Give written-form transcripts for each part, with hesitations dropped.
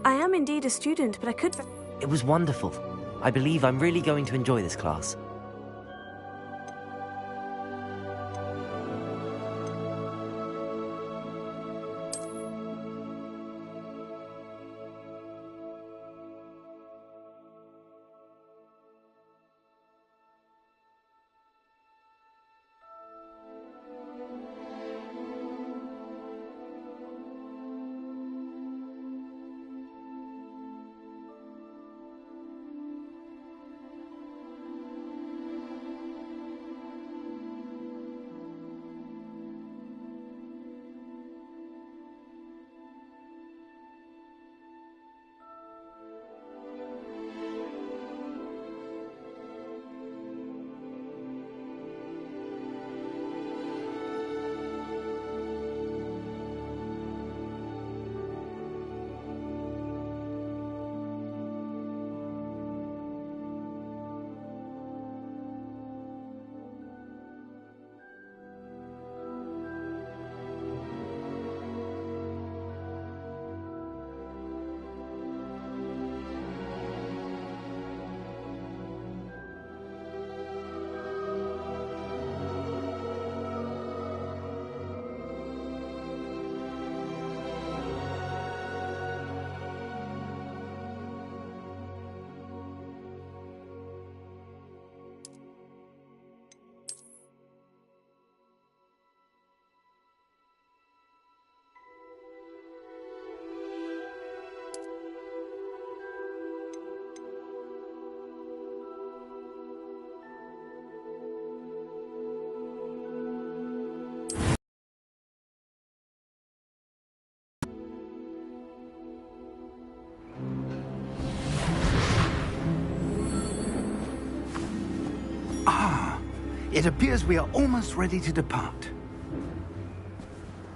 I am indeed a student, but I could... It was wonderful. I believe I'm really going to enjoy this class. It appears we are almost ready to depart.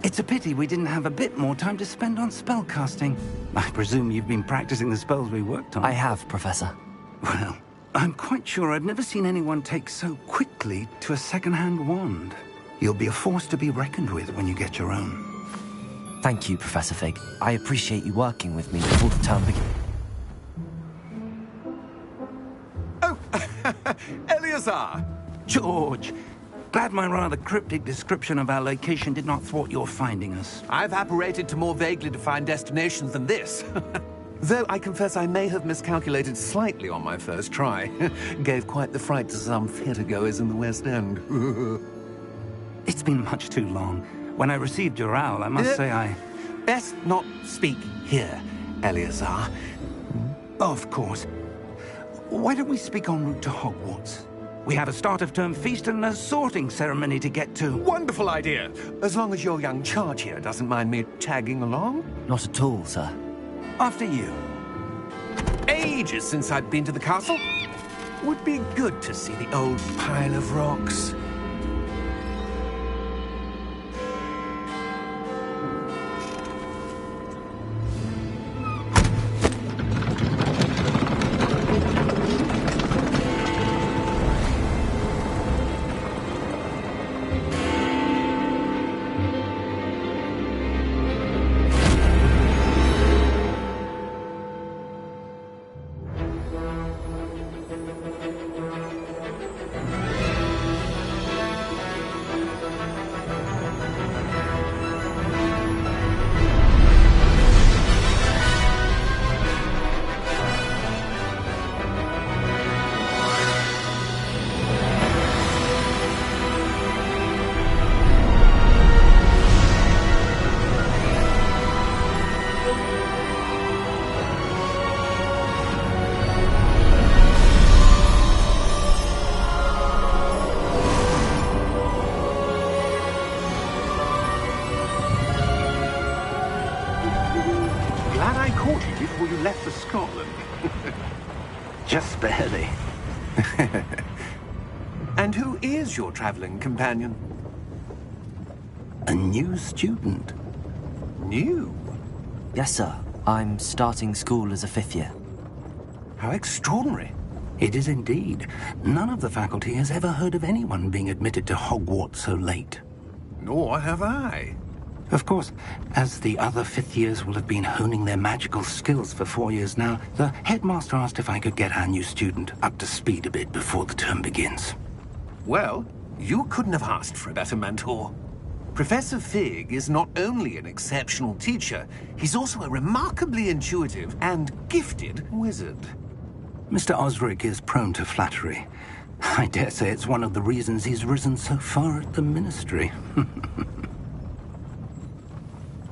It's a pity we didn't have a bit more time to spend on spellcasting. I presume you've been practicing the spells we worked on. I have, Professor. Well, I'm quite sure I've never seen anyone take so quickly to a second-hand wand. You'll be a force to be reckoned with when you get your own. Thank you, Professor Fig. I appreciate you working with me before the term begins. Oh, Eleazar! George, glad my rather cryptic description of our location did not thwart your finding us. I've apparated to more vaguely defined destinations than this. Though I confess I may have miscalculated slightly on my first try. Gave quite the fright to some theatregoers in the West End. It's been much too long. When I received your owl, I must say I... Best not speak here, Eleazar. Of course. Why don't we speak en route to Hogwarts? We have a start-of-term feast and a sorting ceremony to get to. Wonderful idea! As long as your young charge here doesn't mind me tagging along. Not at all, sir. After you. Ages since I've been to the castle. Would be good to see the old pile of rocks. Before you left for Scotland. Just barely. And who is your traveling companion? A new student. New? Yes, sir. I'm starting school as a 5th year. How extraordinary. It is indeed. None of the faculty has ever heard of anyone being admitted to Hogwarts so late. Nor have I. Of course, as the other fifth years will have been honing their magical skills for 4 years now, the headmaster asked if I could get our new student up to speed a bit before the term begins. Well, you couldn't have asked for a better mentor. Professor Fig is not only an exceptional teacher, he's also a remarkably intuitive and gifted wizard. Mr. Osric is prone to flattery. I dare say it's one of the reasons he's risen so far at the Ministry.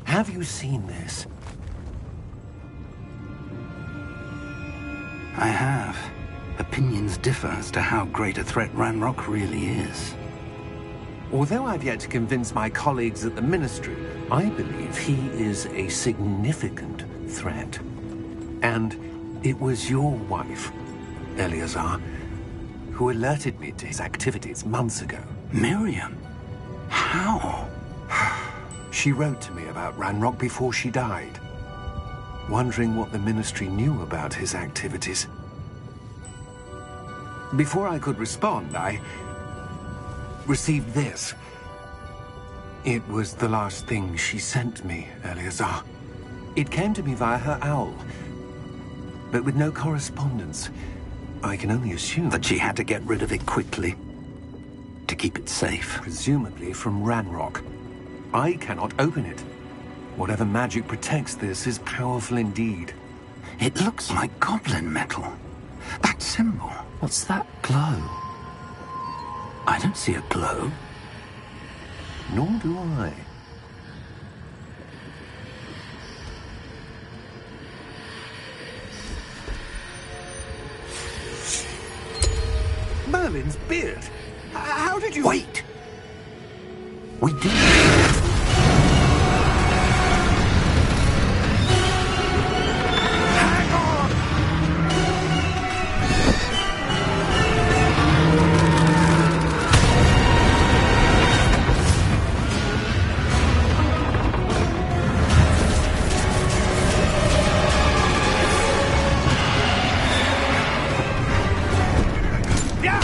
Have you seen this? I have. Opinions differ as to how great a threat Ranrock really is. Although I've yet to convince my colleagues at the Ministry, I believe he is a significant threat. And it was your wife, Eleazar, who alerted me to his activities months ago. Miriam? How? She wrote to me about Ranrock before she died, wondering what the Ministry knew about his activities. Before I could respond, I received this. It was the last thing she sent me, Eleazar. It came to me via her owl, but with no correspondence. I can only assume That she had to get rid of it quickly, to keep it safe. presumably from Ranrock. I cannot open it. Whatever magic protects this is powerful indeed. It looks like goblin metal. That symbol. What's that glow? I don't see a glow. Nor do I. Merlin's beard. How did you... Wait! We did. Hang on! Yeah!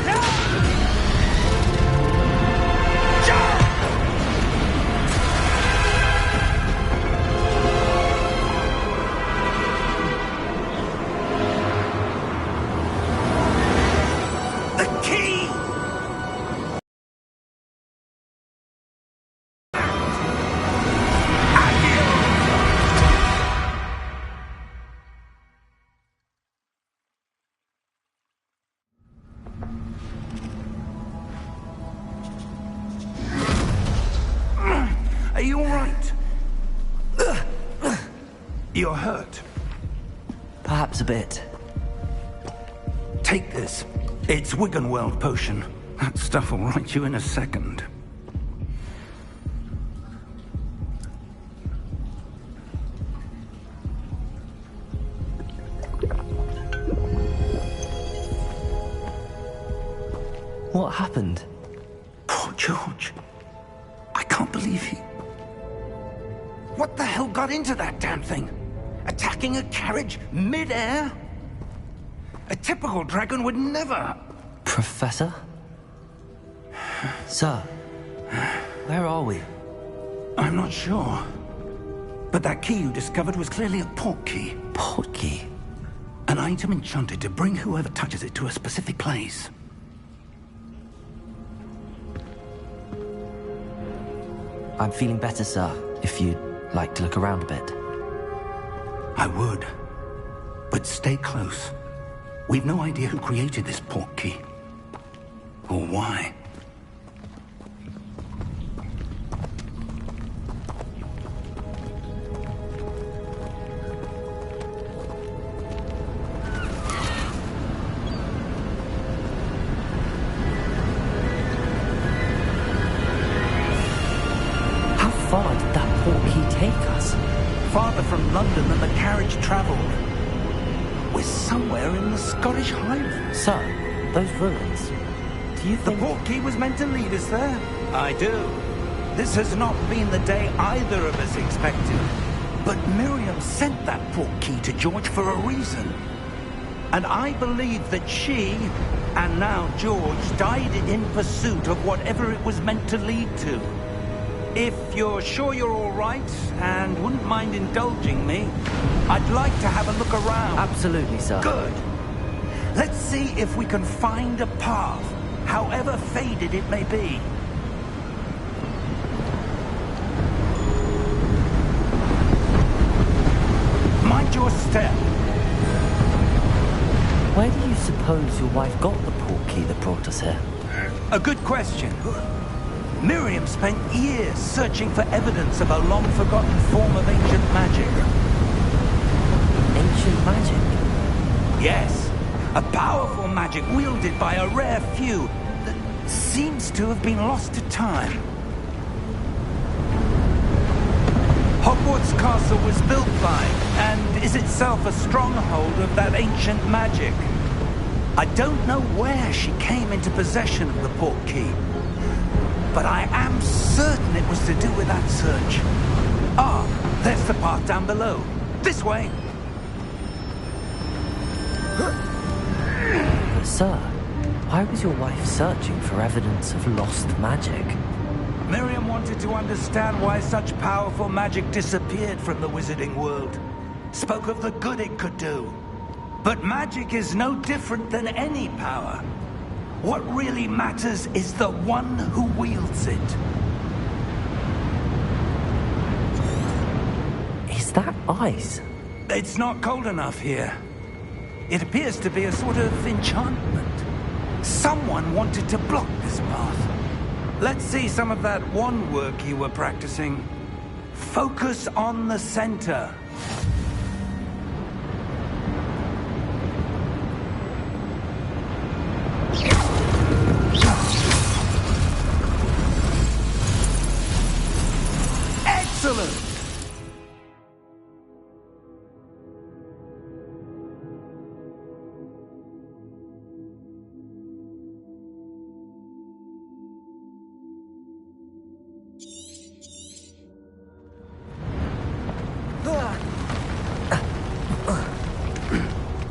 Yeah! The key! Are you all right? You're hurt. Perhaps a bit. Take this. It's Wiggenweld potion. That stuff will right you in a second. What happened? Poor George. I can't believe he... What the hell got into that damn thing? Attacking a carriage mid-air? A typical dragon would never... Professor? Sir, where are we? I'm not sure. But that key you discovered was clearly a port key. Port key? An item enchanted to bring whoever touches it to a specific place. I'm feeling better, sir, if you'd like to look around a bit. I would. But stay close. We've no idea who created this port key. Or why. How far did that port key take us? Farther from London than the carriage traveled. We're somewhere in the Scottish Highlands. Sir, those ruins. Do you The think... port key was meant to lead us there? I do. This has not been the day either of us expected. But Miriam sent that port key to George for a reason. And I believe that she, and now George, died in pursuit of whatever it was meant to lead to. If you're sure you're all right and wouldn't mind indulging me, I'd like to have a look around. Absolutely, sir. Good. Let's see if we can find a path, however faded it may be. Mind your step. Where do you suppose your wife got the portkey that brought us here? A good question. Miriam spent years searching for evidence of a long-forgotten form of ancient magic. Ancient magic? Yes, a powerful magic wielded by a rare few that seems to have been lost to time. Hogwarts Castle was built by, and is itself a stronghold of that ancient magic. I don't know where she came into possession of the portkey, but I am certain it was to do with that search. Ah, there's the path down below. This way. But sir, why was your wife searching for evidence of lost magic? Miriam wanted to understand why such powerful magic disappeared from the wizarding world. Spoke of the good it could do. But magic is no different than any power. What really matters is the one who wields it. Is that ice? It's not cold enough here. It appears to be a sort of enchantment. Someone wanted to block this path. Let's see some of that wand work you were practicing. Focus on the center. Excellent!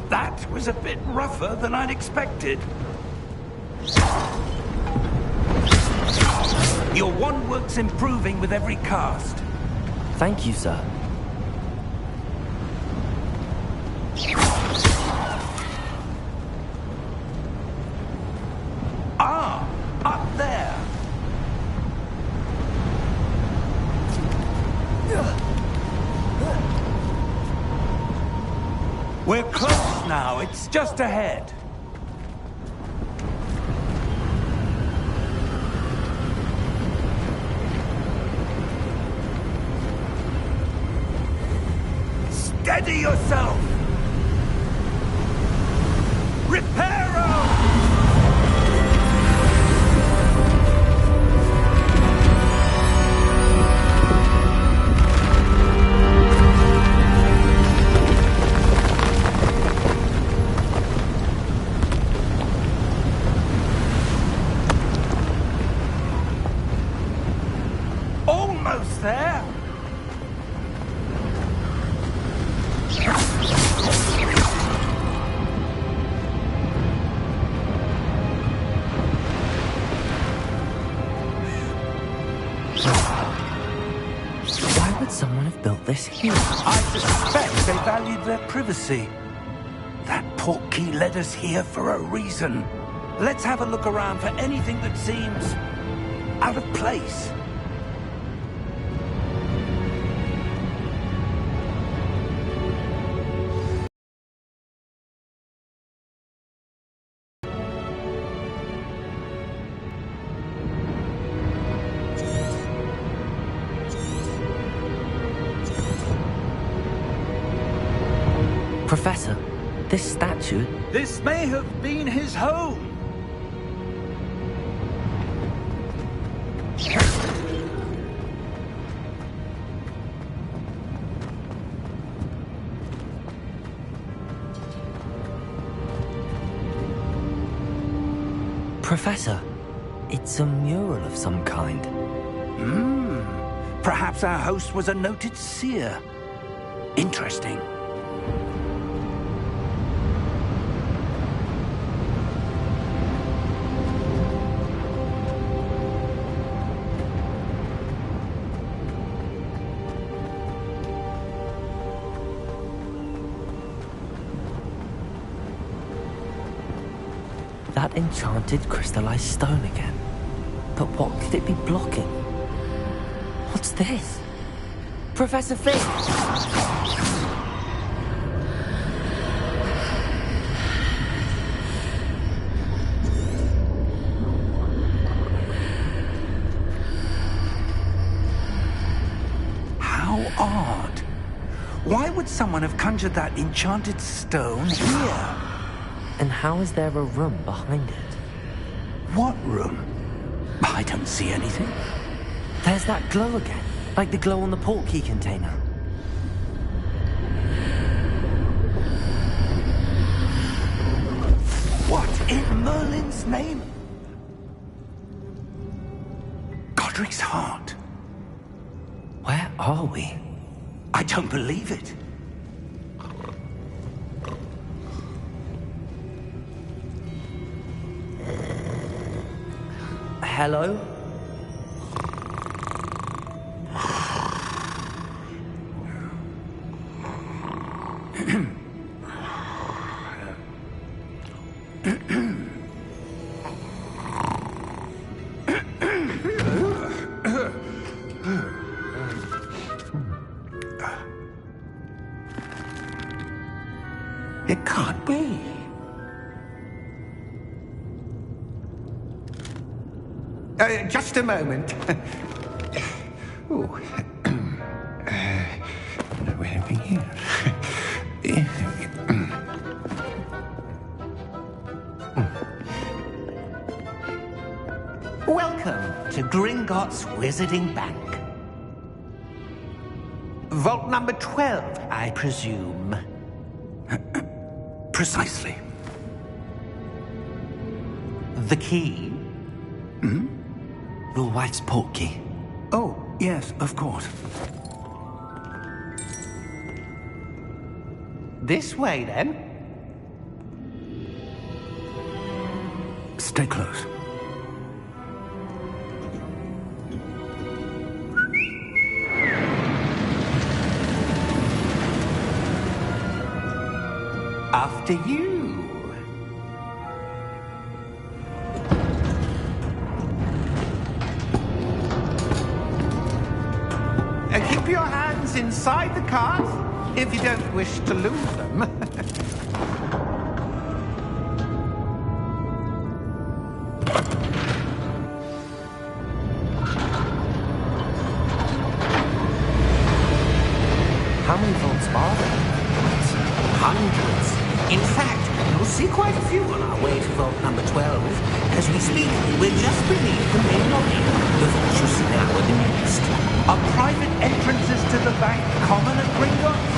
That was a bit rougher than I'd expected. Your wand work's improving with every cast. Thank you, sir. Ah, up there. We're close now. It's just ahead. Steady yourself! Reparo! Almost there! Why would someone have built this here? I suspect they valued their privacy. That portkey led us here for a reason. Let's have a look around for anything that seems out of place. Professor, this statue... This may have been his home. Professor, it's a mural of some kind. Perhaps our host was a noted seer. Interesting. That enchanted crystallized stone again. But what could it be blocking? What's this? Professor Fig! How odd. Why would someone have conjured that enchanted stone here? And how is there a room behind it? What room? I don't see anything. There's that glow again, like the glow on the portkey container. What in Merlin's name? Godric's heart. Where are we? I don't believe it. Hello? It can't be. Just a moment. Oh. Where are we here? Welcome to Gringotts Wizarding Bank. Vault number 12, I presume. Precisely. The key? Your wife's portkey. Oh, yes, of course. This way, then. Stay close. After you. Keep your hands inside the cart if you don't wish to lose them. How many vaults are there? Hundreds. In fact, you'll see quite a few on our way to vault number 12. As we speak, we're just beneath the main lobby. The vault you see now are the newest. Are private entrances to the bank common at Gringotts?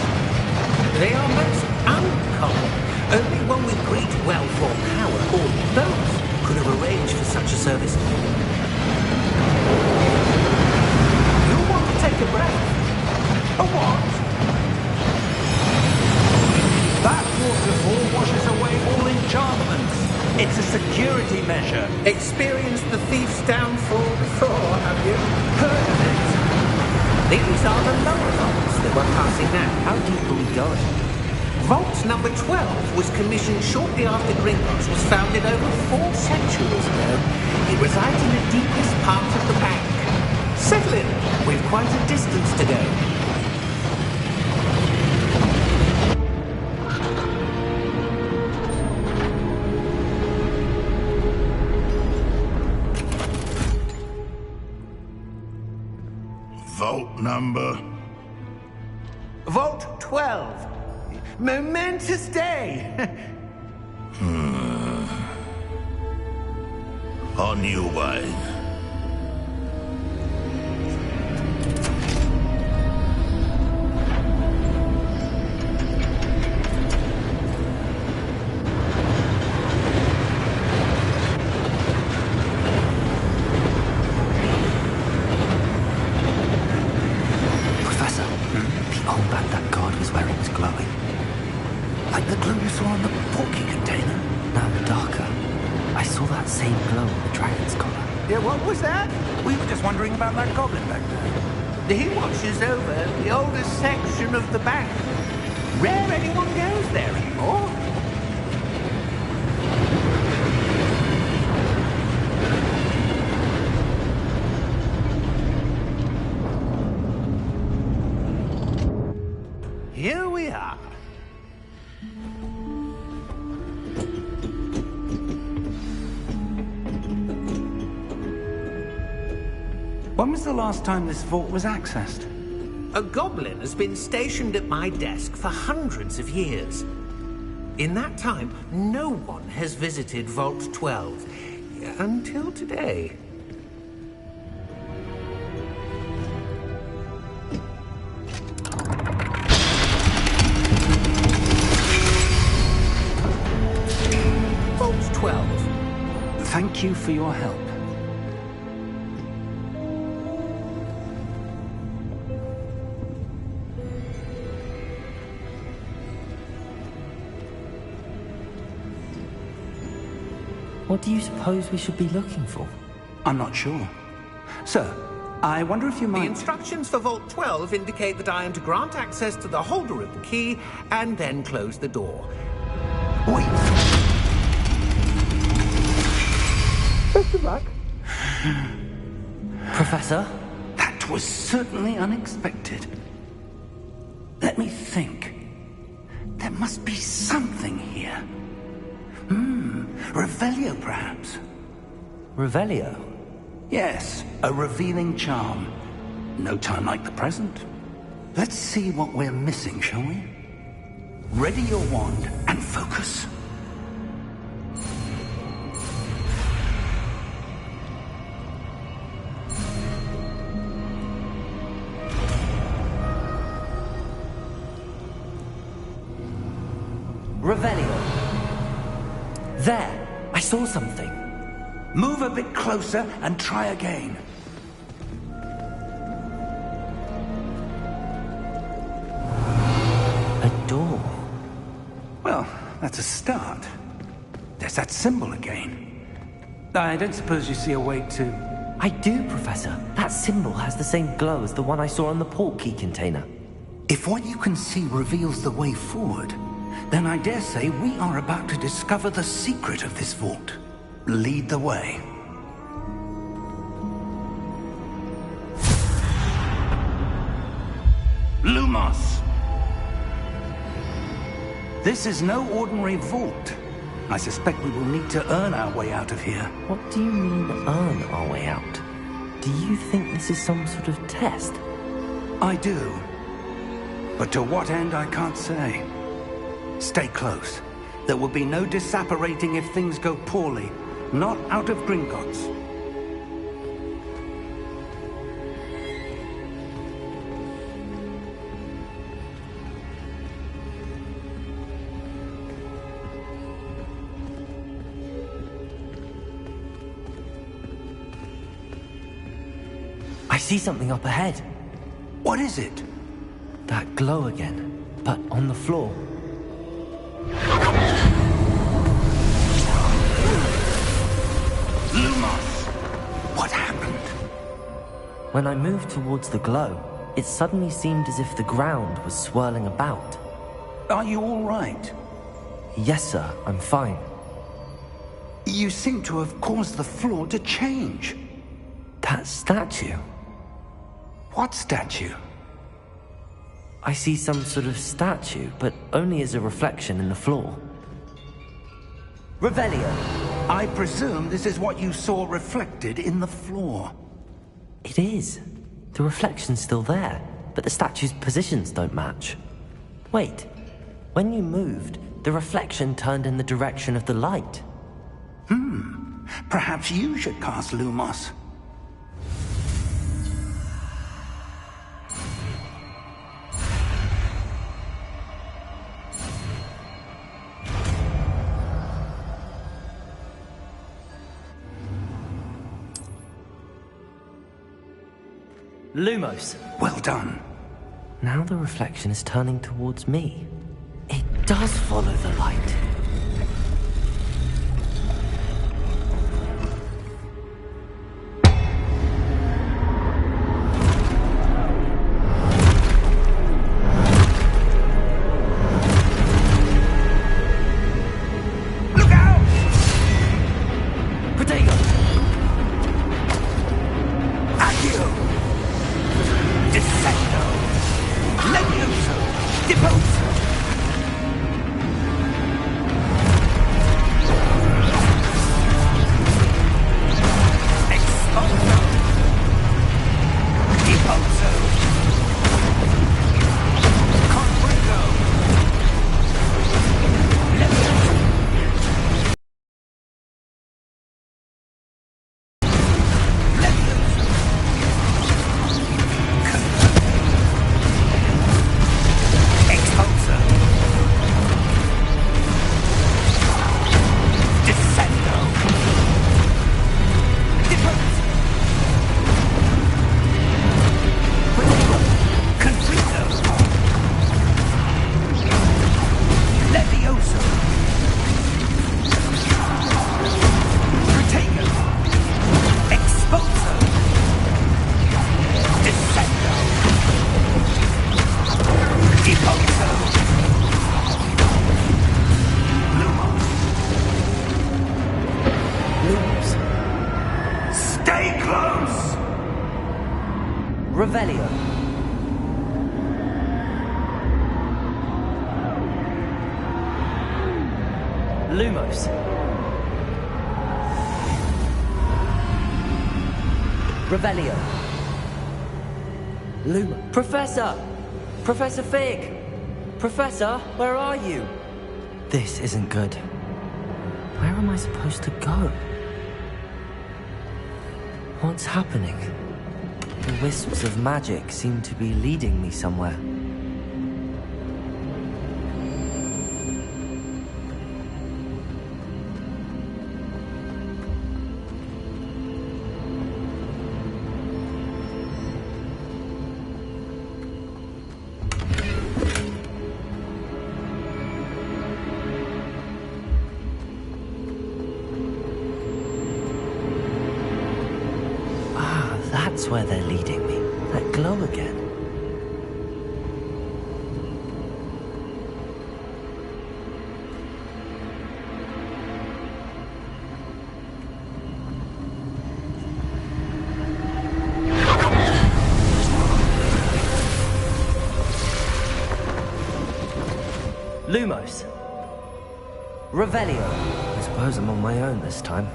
They are most uncommon. Only one with great wealth or power, or both, could have arranged for such a service. You'll want to take a breath. A what? That waterfall washes away all enchantments. It's a security measure. Experienced the thief's downfall before, have you? Heard of it? These are the lower vaults that we're passing now. How deep are we going? Vault number 12 was commissioned shortly after Gringotts was founded over 4 centuries ago. It resides in the deepest part of the bank. Settle in. We've quite a distance to go. Vault number? Vault 12. Momentous day. On your way. Professor, the old band that guard was wearing is glowing. Like the glow you saw on the portkey container? No, darker. I saw that same glow on the dragon's collar. Yeah, what was that? We were just wondering about that goblin back there. He watches over the oldest section of the bank. Rare anyone goes there anymore. here. When was the last time this vault was accessed? A goblin has been stationed at my desk for hundreds of years. In that time, no one has visited Vault 12. Until today. Vault 12. Thank you for your help. What do you suppose we should be looking for? I'm not sure. Sir, I wonder if you The might... instructions for Vault 12 indicate that I am to grant access to the holder of the key and then close the door. Wait! Best of luck. Professor? That was certainly unexpected. Let me think. There must be something here. Revelio, perhaps? Revelio? Yes, a revealing charm. No time like the present. Let's see what we're missing, shall we? Ready your wand and focus. Revelio. There! I saw something. Move a bit closer and try again. A door. Well, that's a start. There's that symbol again. I don't suppose you see a way to... I do, Professor. That symbol has the same glow as the one I saw on the port key container. If what you can see reveals the way forward, then I dare say we are about to discover the secret of this vault. Lead the way. Lumos! This is no ordinary vault. I suspect we will need to earn our way out of here. What do you mean, earn our way out? Do you think this is some sort of test? I do. But to what end, I can't say. Stay close. There will be no disapparating if things go poorly. Not out of Gringotts. I see something up ahead. What is it? That glow again, but on the floor. Lumos! What happened? When I moved towards the glow, it suddenly seemed as if the ground was swirling about. Are you all right? Yes, sir, I'm fine. You seem to have caused the floor to change. That statue. What statue? I see some sort of statue, but only as a reflection in the floor. Revelio. I presume this is what you saw reflected in the floor. It is. The reflection's still there, but the statue's positions don't match. Wait. When you moved, the reflection turned in the direction of the light. Perhaps you should cast Lumos. Lumos. Well done. Now the reflection is turning towards me. It does follow the light. Look out! Protego! Accio! Descendo! Levioso! Deposo! Revelio. Lumos. Revelio. Professor! Professor Fig! Professor, where are you? This isn't good. Where am I supposed to go? What's happening? The wisps of magic seem to be leading me somewhere. That's where they're leading me. That glow again. Lumos. Revelio. I suppose I'm on my own this time.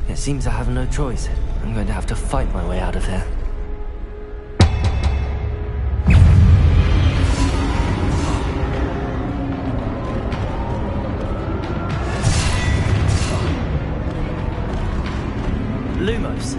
It seems I have no choice. I'm going to have to fight my way out of here. Lumos.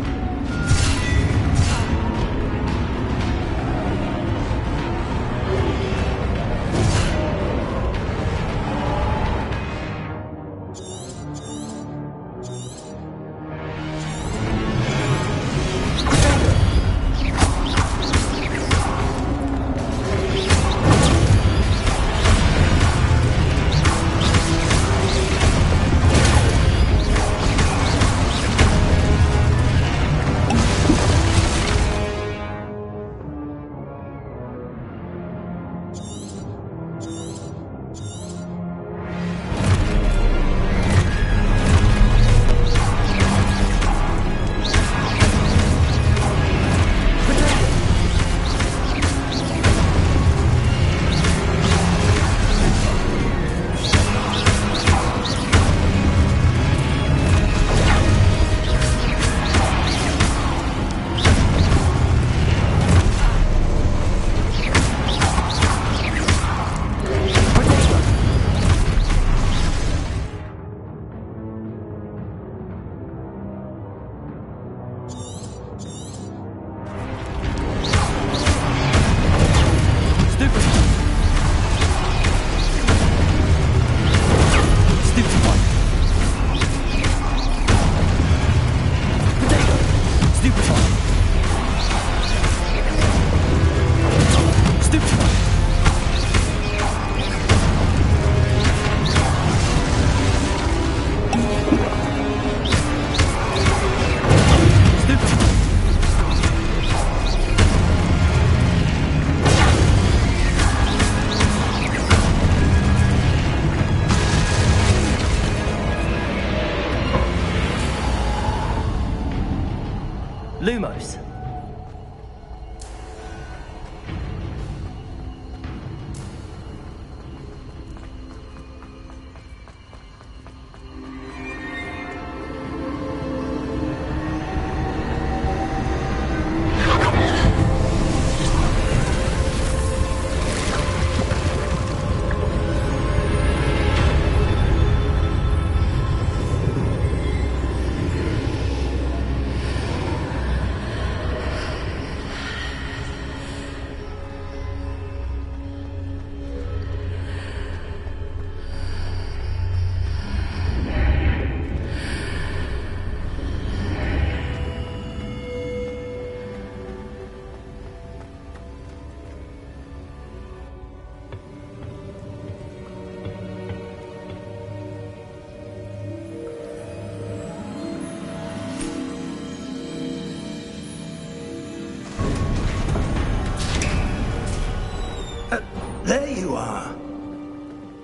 there you are.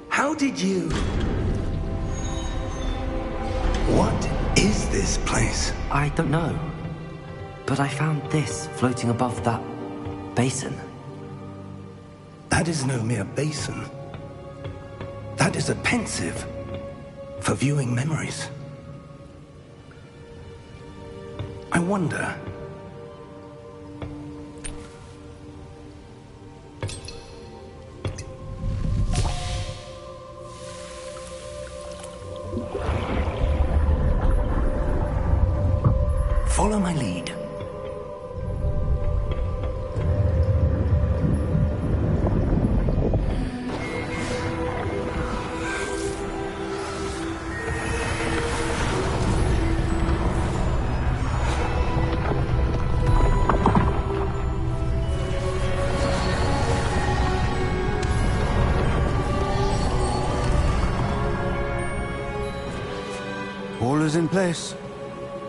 How did you... What is this place? I don't know. But I found this floating above that basin. That is no mere basin. That is a pensive for viewing memories. I wonder... Follow my lead. All is in place.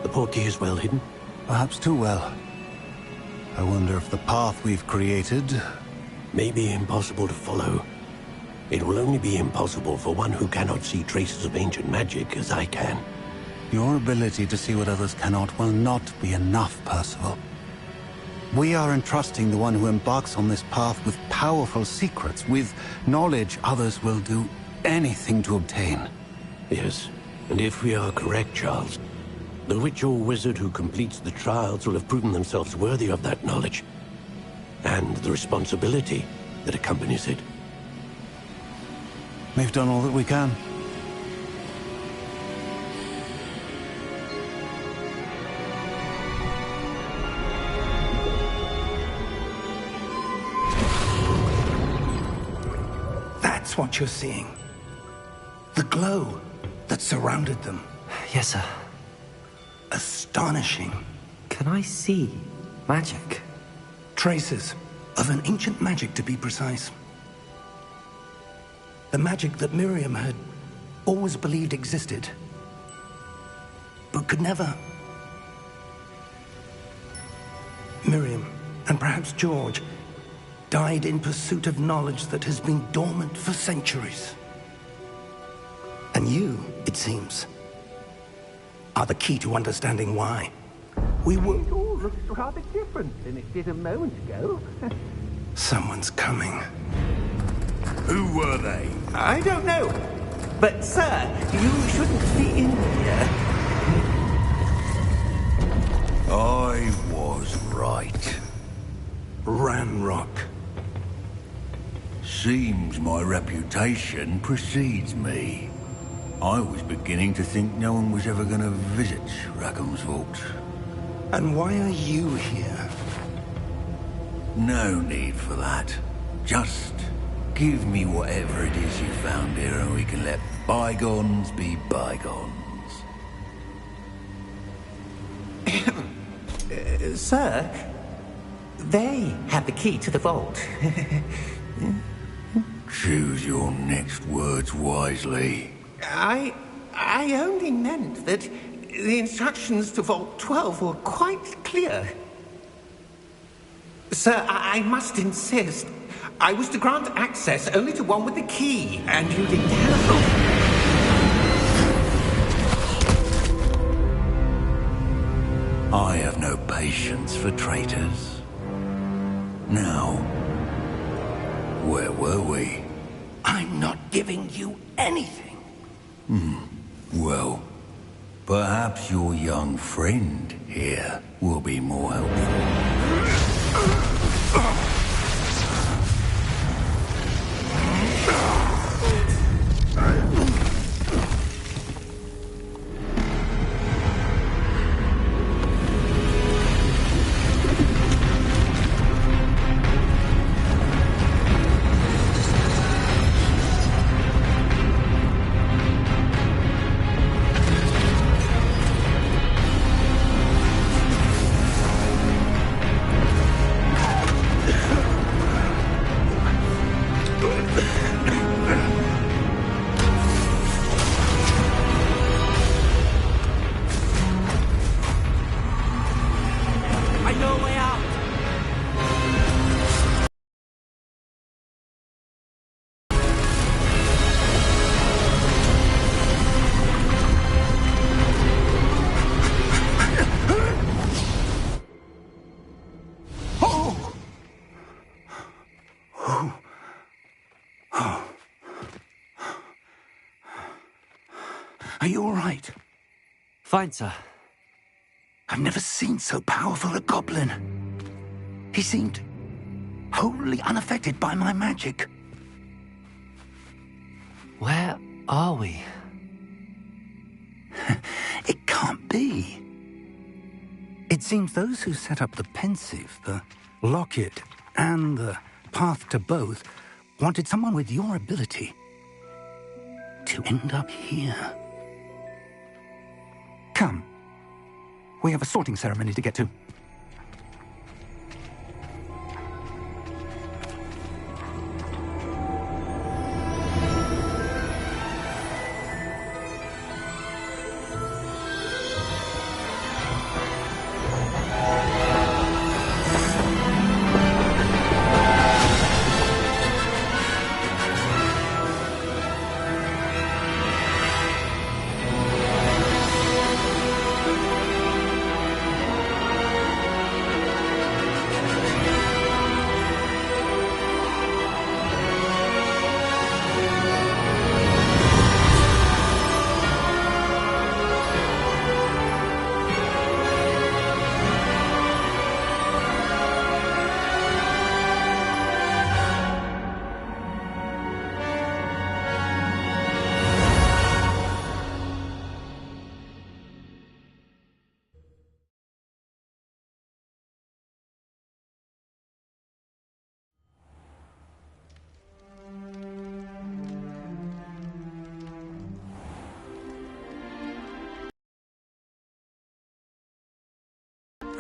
The portkey is well hidden? Perhaps too well. I wonder if the path we've created... May be impossible to follow. It will only be impossible for one who cannot see traces of ancient magic as I can. Your ability to see what others cannot will not be enough, Percival. We are entrusting the one who embarks on this path with powerful secrets, with knowledge others will do anything to obtain. Yes, and if we are correct, Charles, the witch or wizard who completes the trials will have proven themselves worthy of that knowledge, and the responsibility that accompanies it. We've done all that we can. That's what you're seeing. The glow that surrounded them. Yes, sir. Astonishing. Can I see magic? Traces of an ancient magic, to be precise. The magic that Miriam had always believed existed, but could never. Miriam, and perhaps George, died in pursuit of knowledge that has been dormant for centuries. And you, it seems, are the key to understanding why. We were... It all looks rather different than it did a moment ago. Someone's coming. Who were they? I don't know. But, sir, you shouldn't be in here. I was right. Ranrock. Seems my reputation precedes me. I was beginning to think no one was ever going to visit Rackham's vault. And why are you here? No need for that. Just give me whatever it is you found here and we can let bygones be bygones. Sir, they have the key to the vault. Choose your next words wisely. I only meant that the instructions to Vault 12 were quite clear. Sir, I must insist. I was to grant access only to one with the key, and you didn't have I have no patience for traitors. Now, where were we? I'm not giving you anything. Well, perhaps your young friend here will be more helpful. Are you all right? Fine, sir. I've never seen so powerful a goblin. He seemed wholly unaffected by my magic. Where are we? It can't be. It seems those who set up the pensive, the locket, and the path to both wanted someone with your ability to end up here. Come. We have a sorting ceremony to get to.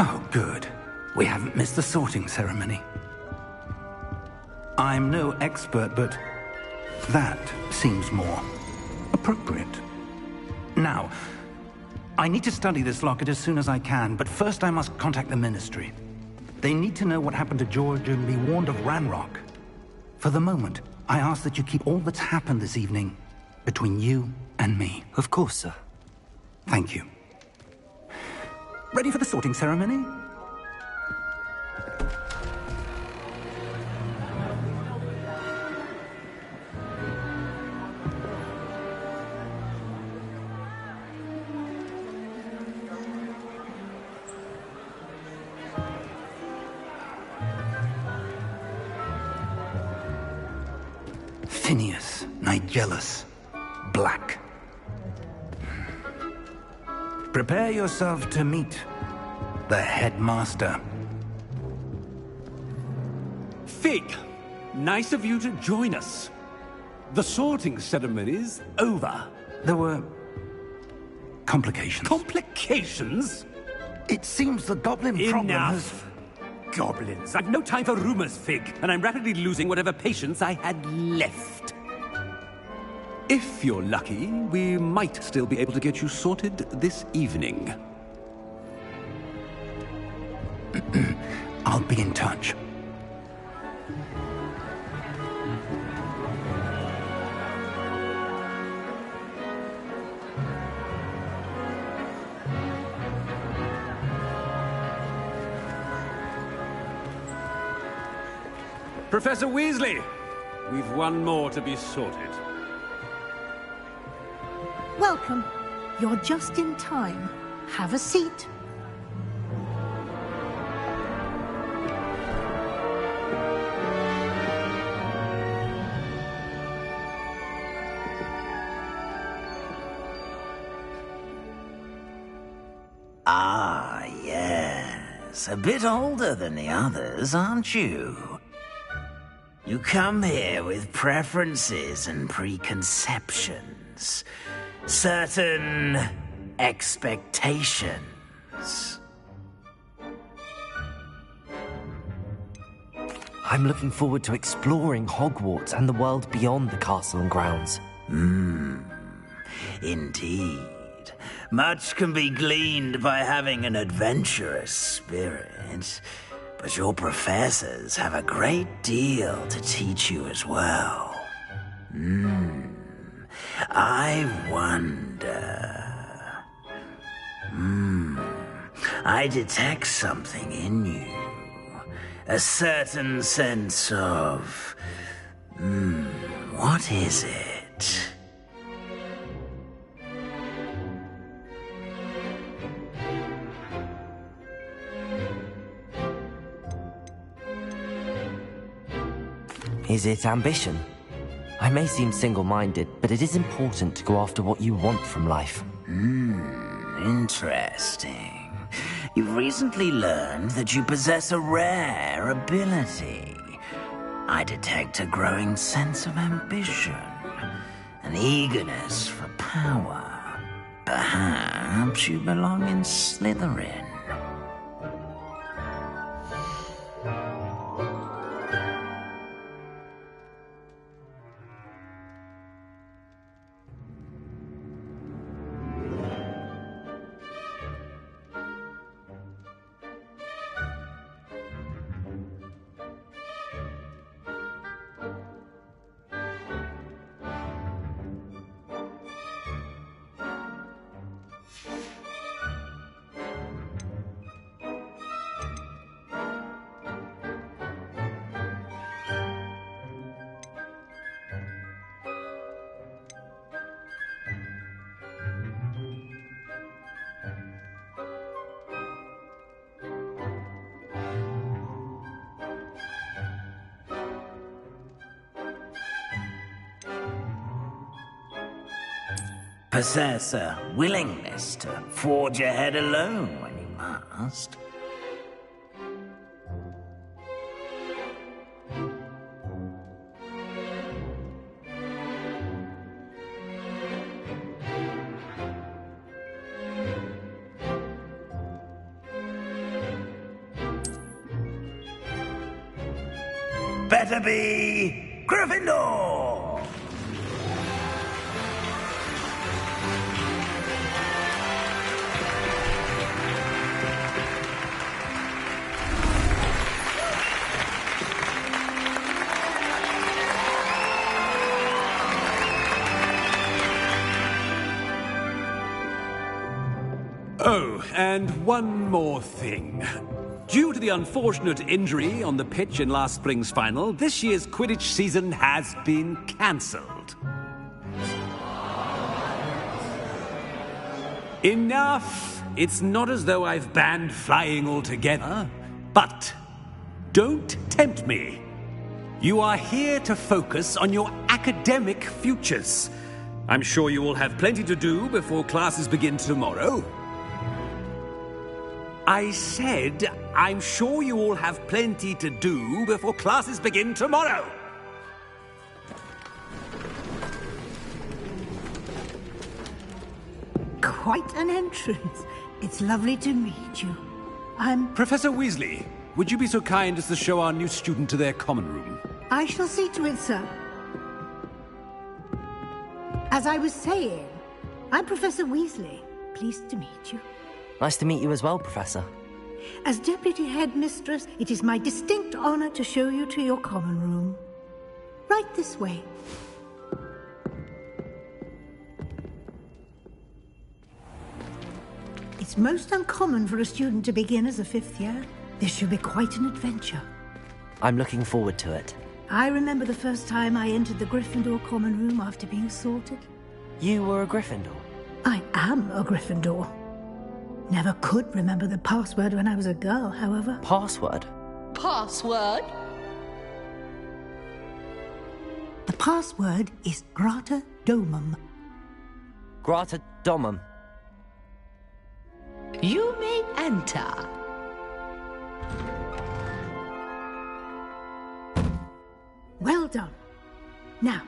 Oh, good. We haven't missed the sorting ceremony. I'm no expert, but that seems more appropriate. Now, I need to study this locket as soon as I can, but first I must contact the Ministry. They need to know what happened to George and be warned of Ranrock. For the moment, I ask that you keep all that's happened this evening between you and me. Of course, sir. Thank you. Ready for the sorting ceremony? Phineas, Nigellus, Black. Prepare yourself to meet the headmaster. Fig, nice of you to join us. The sorting ceremony's over. There were complications. Complications? It seems the goblin problem has... Enough! Goblins. I've no time for rumors, Fig, and I'm rapidly losing whatever patience I had left. If you're lucky, we might still be able to get you sorted this evening. I'll be in touch. Professor Weasley, we've one more to be sorted. Welcome. You're just in time. Have a seat. Ah, yes. A bit older than the others, aren't you? You come here with preferences and preconceptions. Certain expectations. I'm looking forward to exploring Hogwarts and the world beyond the castle and grounds. Indeed. Much can be gleaned by having an adventurous spirit, but your professors have a great deal to teach you as well. I wonder... I detect something in you. A certain sense of... what is it? Is it ambition? I may seem single-minded, but it is important to go after what you want from life. Interesting. You've recently learned that you possess a rare ability. I detect a growing sense of ambition, an eagerness for power. Perhaps you belong in Slytherin. Possess a willingness to forge ahead alone when you must. Better be Gryffindor! Oh, and one more thing. Due to the unfortunate injury on the pitch in last spring's final, this year's Quidditch season has been cancelled. Enough! It's not as though I've banned flying altogether, but don't tempt me. You are here to focus on your academic futures. I'm sure you will have plenty to do before classes begin tomorrow. I said, I'm sure you all have plenty to do before classes begin tomorrow. Quite an entrance. It's lovely to meet you. I'm... Professor Weasley, would you be so kind as to show our new student to their common room? I shall see to it, sir. As I was saying, I'm Professor Weasley. Pleased to meet you. Nice to meet you as well, Professor. As Deputy Headmistress, it is my distinct honor to show you to your common room. Right this way. It's most uncommon for a student to begin as a fifth year. This should be quite an adventure. I'm looking forward to it. I remember the first time I entered the Gryffindor common room after being sorted. You were a Gryffindor? I am a Gryffindor. Never could remember the password when I was a girl, however. Password? Password? The password is Grata Domum. Grata Domum. You may enter. Well done. Now,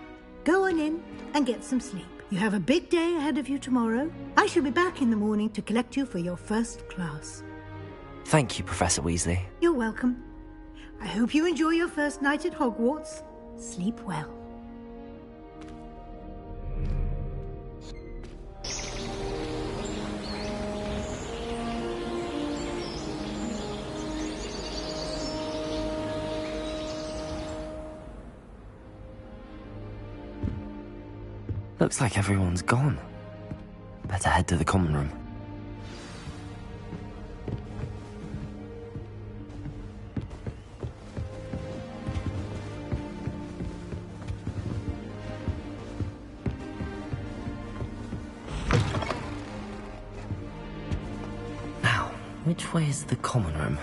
go on in and get some sleep. You have a big day ahead of you tomorrow. I shall be back in the morning to collect you for your first class. Thank you, Professor Weasley. You're welcome. I hope you enjoy your first night at Hogwarts. Sleep well. Looks like everyone's gone. Better head to the common room. Now, which way is the common room?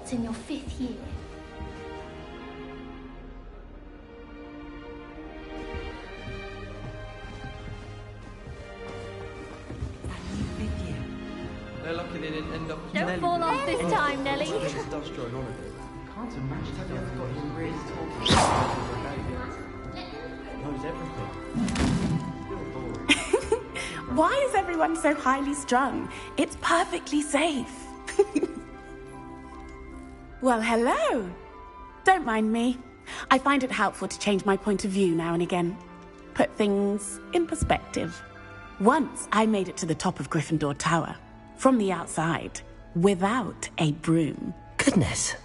Hogwarts in your 5th year. They're lucky they didn't end up. Don't fall off this time, Nelly. Can't imagine how I've got his wrist knows everything. Why is everyone so highly strung? It's perfectly safe. Well, hello. Don't mind me. I find it helpful to change my point of view now and again. Put things in perspective. Once I made it to the top of Gryffindor Tower. From the outside, without a broom. Goodness.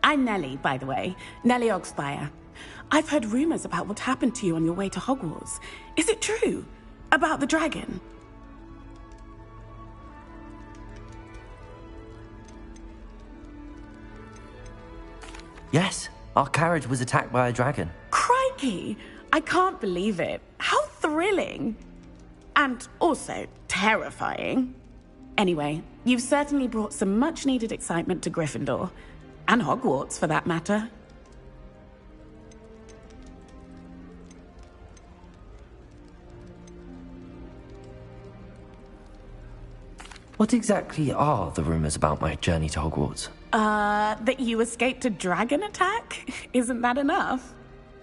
I'm Nellie, by the way. Nellie Ogspire. I've heard rumors about what happened to you on your way to Hogwarts. Is it true? About the dragon? Yes, our carriage was attacked by a dragon. Crikey! I can't believe it. How thrilling! And also terrifying. Anyway, you've certainly brought some much-needed excitement to Gryffindor. And Hogwarts, for that matter. What exactly are the rumors about my journey to Hogwarts? That you escaped a dragon attack? Isn't that enough?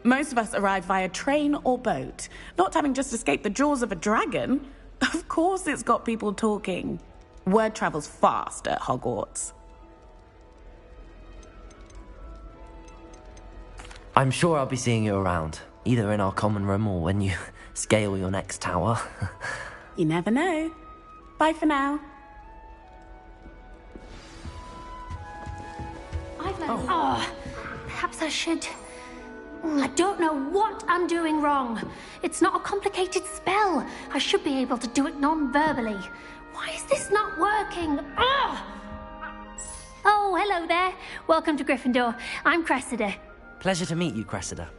Most of us arrive via train or boat, not having just escaped the jaws of a dragon. Of course it's got people talking. Word travels fast at Hogwarts. I'm sure I'll be seeing you around, either in our common room or when you scale your next tower. You never know. Bye for now. Perhaps I should. I don't know what I'm doing wrong. It's not a complicated spell. I should be able to do it non-verbally. Why is this not working? Ugh! Oh, hello there. Welcome to Gryffindor. I'm Cressida. Pleasure to meet you, Cressida.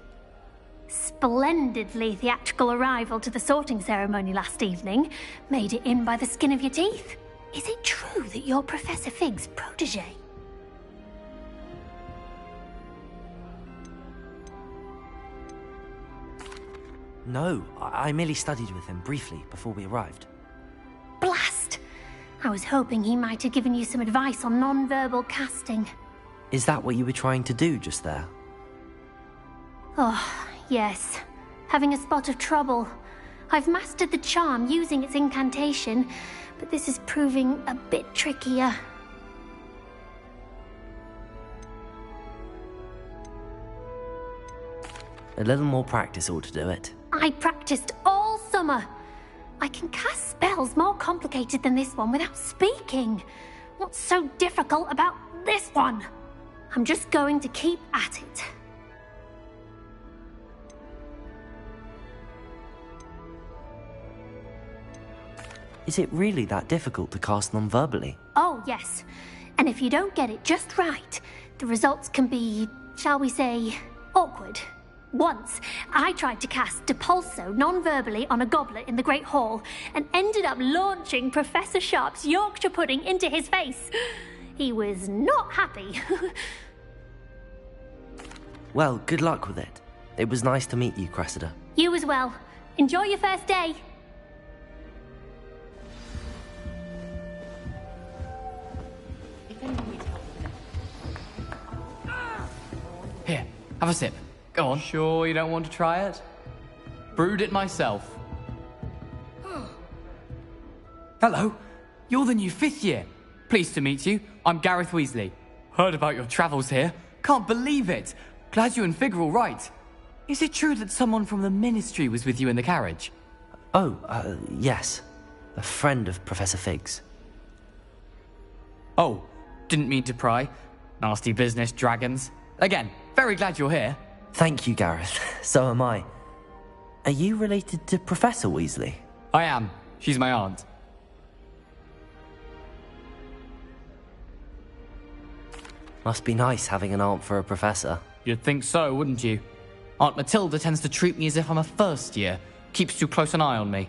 Splendidly theatrical arrival to the sorting ceremony last evening. Made it in by the skin of your teeth. Is it true that you're Professor Fig's protege? No, I merely studied with him briefly before we arrived. Blast! I was hoping he might have given you some advice on non-verbal casting. Is that what you were trying to do just there? Oh, yes. Having a spot of trouble. I've mastered the charm using its incantation, but this is proving a bit trickier. A little more practice ought to do it. I practiced all summer. I can cast spells more complicated than this one without speaking. What's so difficult about this one? I'm just going to keep at it. Is it really that difficult to cast non-verbally? Oh, yes. And if you don't get it just right, the results can be, shall we say, awkward. Once, I tried to cast Depulso non-verbally on a goblet in the Great Hall and ended up launching Professor Sharp's Yorkshire pudding into his face. He was not happy. Well, good luck with it. It was nice to meet you, Cressida. You as well. Enjoy your first day. Here, have a sip. Go on. Sure you don't want to try it? Brewed it myself. Hello, you're the new 5th year. Pleased to meet you. I'm Gareth Weasley. Heard about your travels here. Can't believe it. Glad you and Fig are all right. Is it true that someone from the Ministry was with you in the carriage? Oh, yes. A friend of Professor Fig's. Oh, didn't mean to pry. Nasty business, dragons. Again, very glad you're here. Thank you, Gareth. So am I. Are you related to Professor Weasley? I am. She's my aunt. Must be nice having an aunt for a professor. You'd think so, wouldn't you? Aunt Matilda tends to treat me as if I'm a first year. Keeps too close an eye on me.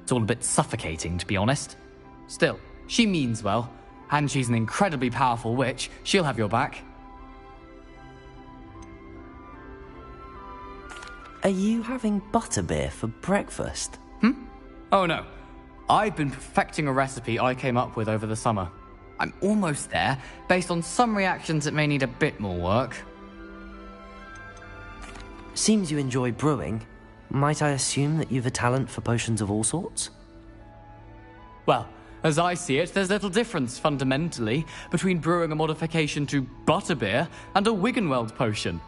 It's all a bit suffocating, to be honest. Still, she means well. And she's an incredibly powerful witch. She'll have your back. Are you having butterbeer for breakfast? Oh no. I've been perfecting a recipe I came up with over the summer. I'm almost there. Based on some reactions, it may need a bit more work. Seems you enjoy brewing. Might I assume that you've a talent for potions of all sorts? Well, as I see it, there's little difference, fundamentally, between brewing a modification to butterbeer and a Wiggenweld potion.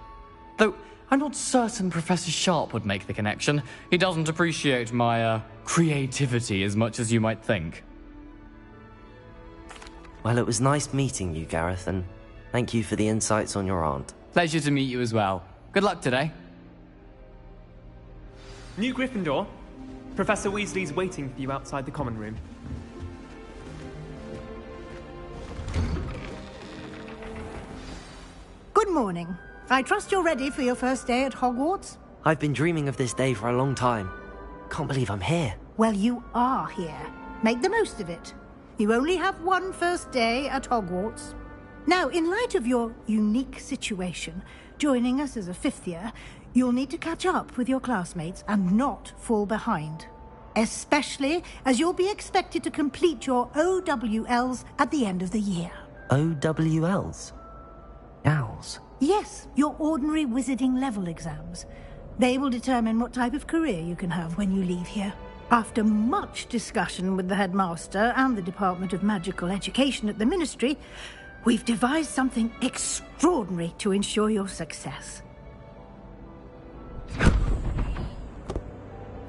Though, I'm not certain Professor Sharp would make the connection. He doesn't appreciate my, creativity as much as you might think. Well, it was nice meeting you, Gareth, and thank you for the insights on your aunt. Pleasure to meet you as well. Good luck today. New Gryffindor. Professor Weasley's waiting for you outside the common room. Good morning. I trust you're ready for your first day at Hogwarts? I've been dreaming of this day for a long time. Can't believe I'm here. Well, you are here. Make the most of it. You only have one first day at Hogwarts. Now, in light of your unique situation, joining us as a fifth year, you'll need to catch up with your classmates and not fall behind. Especially as you'll be expected to complete your OWLs at the end of the year. OWLs? Owls? Yes, your ordinary wizarding level exams. They will determine what type of career you can have when you leave here. After much discussion with the headmaster and the Department of Magical Education at the Ministry, we've devised something extraordinary to ensure your success.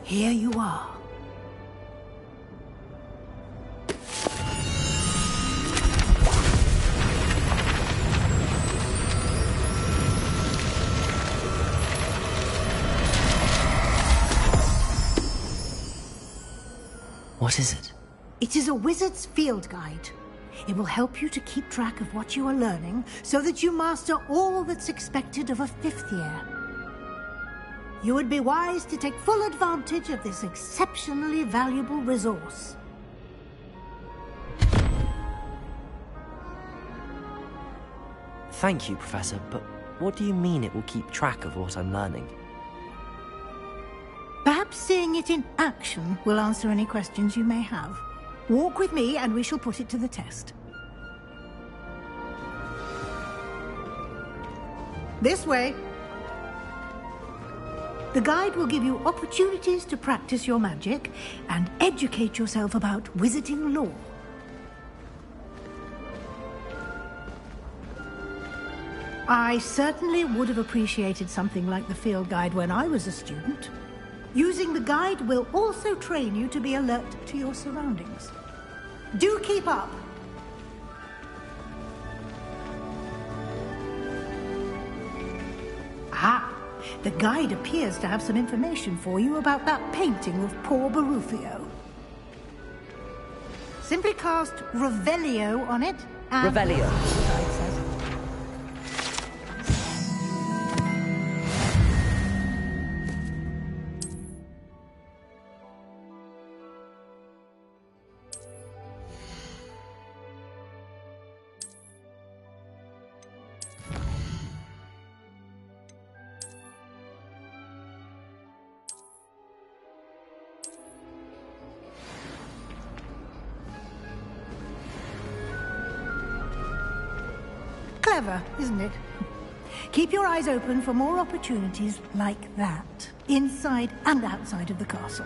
Here you are. What is it? It is a wizard's field guide. It will help you to keep track of what you are learning so that you master all that's expected of a fifth year. You would be wise to take full advantage of this exceptionally valuable resource. Thank you, Professor, but what do you mean it will keep track of what I'm learning? Perhaps seeing it in action will answer any questions you may have. Walk with me and we shall put it to the test. This way. The guide will give you opportunities to practice your magic and educate yourself about wizarding lore. I certainly would have appreciated something like the field guide when I was a student. Using the guide will also train you to be alert to your surroundings. Do keep up! Ah, the guide appears to have some information for you about that painting of poor Barufio. Simply cast Revelio on it and... Revelio. The guide says. Clever, isn't it? Keep your eyes open for more opportunities like that, inside and outside of the castle.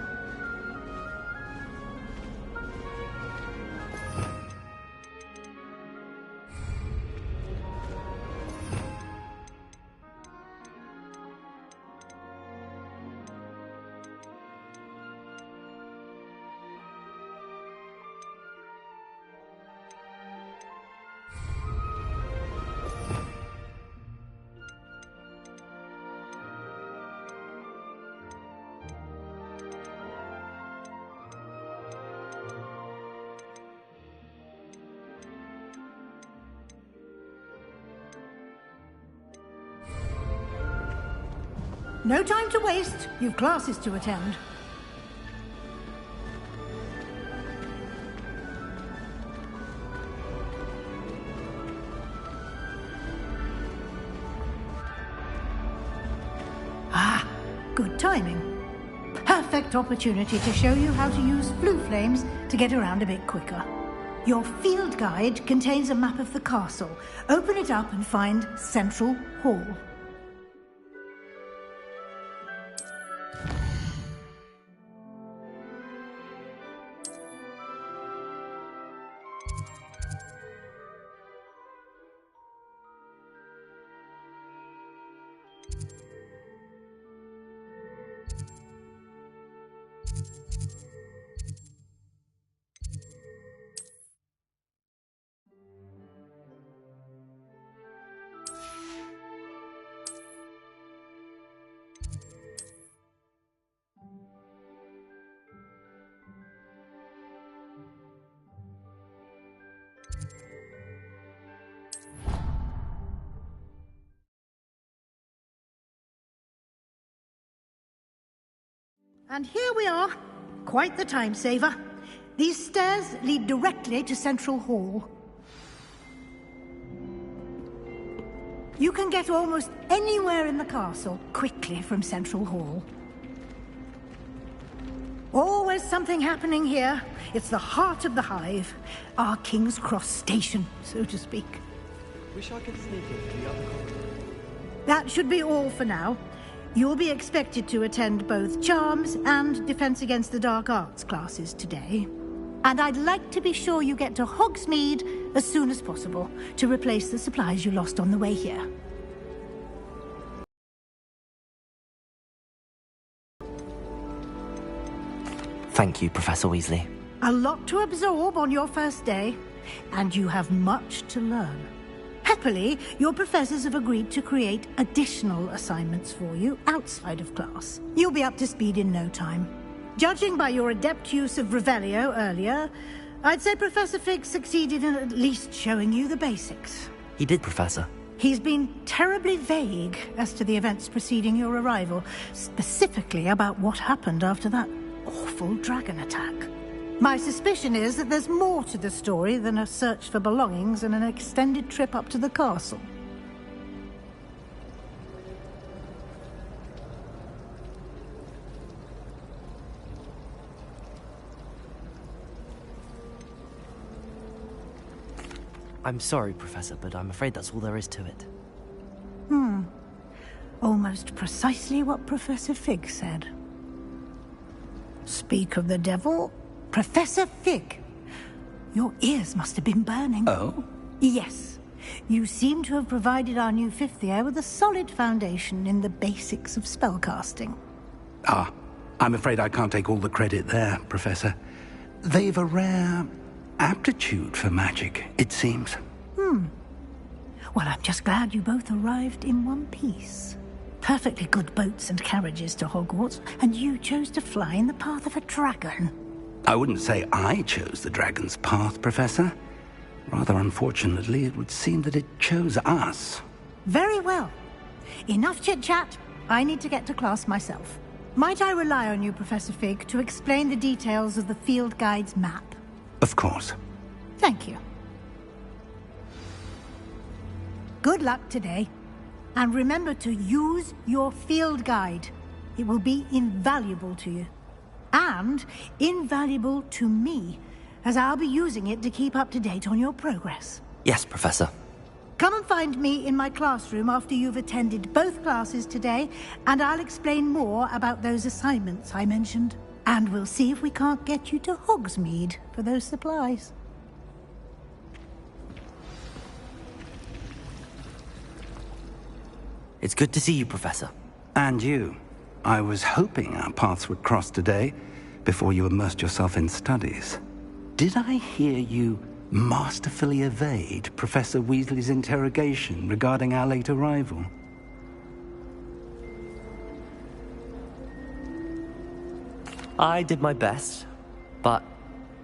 No time to waste. You've classes to attend. Good timing. Perfect opportunity to show you how to use flue flames to get around a bit quicker. Your field guide contains a map of the castle. Open it up and find Central Hall. And here we are. Quite the time saver. These stairs lead directly to Central Hall. You can get almost anywhere in the castle quickly from Central Hall. Always something happening here. It's the heart of the hive. Our King's Cross station, so to speak. Wish I could sneak in from the other corridor. That should be all for now. You'll be expected to attend both Charms and Defense Against the Dark Arts classes today. And I'd like to be sure you get to Hogsmeade as soon as possible to replace the supplies you lost on the way here. Thank you, Professor Weasley. A lot to absorb on your first day, and you have much to learn. Happily, your professors have agreed to create additional assignments for you outside of class. You'll be up to speed in no time. Judging by your adept use of Revelio earlier, I'd say Professor Fig succeeded in at least showing you the basics. He did, Professor. He's been terribly vague as to the events preceding your arrival, specifically about what happened after that awful dragon attack. My suspicion is that there's more to the story than a search for belongings and an extended trip up to the castle. I'm sorry, Professor, but I'm afraid that's all there is to it. Almost precisely what Professor Fig said. Speak of the devil, Professor Fig. Your ears must have been burning. Oh? Yes. You seem to have provided our new fifth year with a solid foundation in the basics of spellcasting. Ah, I'm afraid I can't take all the credit there, Professor. They've a rare aptitude for magic, it seems. Well, I'm just glad you both arrived in one piece. Perfectly good boats and carriages to Hogwarts, and you chose to fly in the path of a dragon. I wouldn't say I chose the dragon's path, Professor. Rather unfortunately, it would seem that it chose us. Very well. Enough chit-chat. I need to get to class myself. Might I rely on you, Professor Fig, to explain the details of the field guide's map? Of course. Thank you. Good luck today. And remember to use your field guide. It will be invaluable to you. And invaluable to me, as I'll be using it to keep up to date on your progress. Yes, Professor. Come and find me in my classroom after you've attended both classes today, and I'll explain more about those assignments I mentioned. And we'll see if we can't get you to Hogsmeade for those supplies. It's good to see you, Professor. And you. I was hoping our paths would cross today, before you immersed yourself in studies. Did I hear you masterfully evade Professor Weasley's interrogation regarding our late arrival? I did my best, but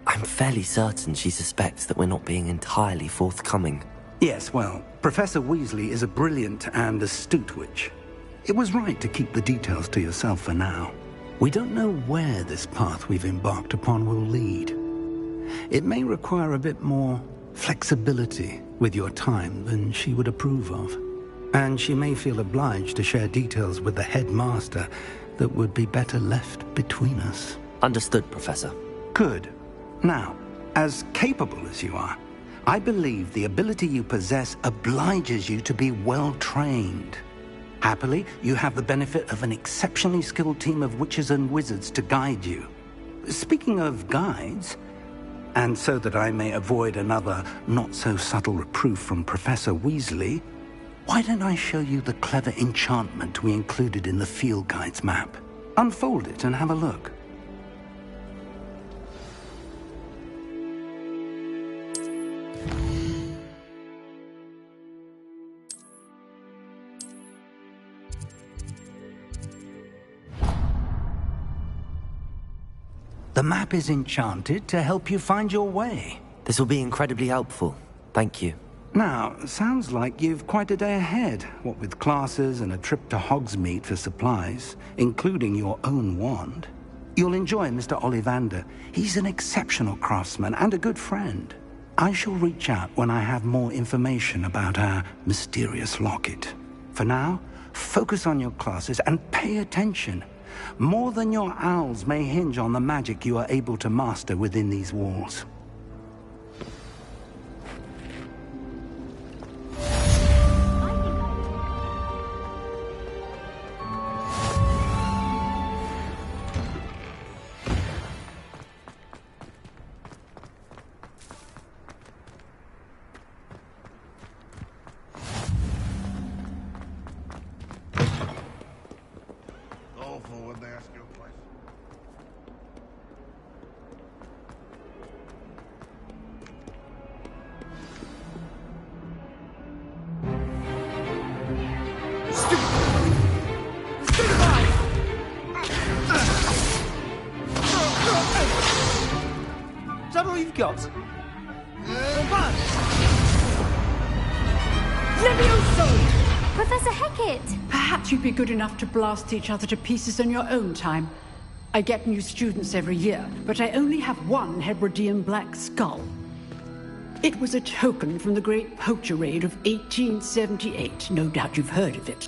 I'm fairly certain she suspects that we're not being entirely forthcoming. Yes, well, Professor Weasley is a brilliant and astute witch. It was right to keep the details to yourself for now. We don't know where this path we've embarked upon will lead. It may require a bit more flexibility with your time than she would approve of. And she may feel obliged to share details with the headmaster that would be better left between us. Understood, Professor. Good. Now, as capable as you are, I believe the ability you possess obliges you to be well trained. Happily, you have the benefit of an exceptionally skilled team of witches and wizards to guide you. Speaking of guides, and so that I may avoid another not-so-subtle reproof from Professor Weasley, why don't I show you the clever enchantment we included in the field guide's map? Unfold it and have a look. The map is enchanted to help you find your way. This will be incredibly helpful. Thank you. Now, sounds like you've quite a day ahead, what with classes and a trip to Hogsmeade for supplies, including your own wand. You'll enjoy Mr. Ollivander. He's an exceptional craftsman and a good friend. I shall reach out when I have more information about our mysterious locket. For now, focus on your classes and pay attention. More than your owls may hinge on the magic you are able to master within these walls. Is that all you've got? Levioso! Professor Hecat! Perhaps you'd be good enough to blast each other to pieces in your own time. I get new students every year, but I only have one Hebridean black skull. It was a token from the Great Poacher Raid of 1878. No doubt you've heard of it.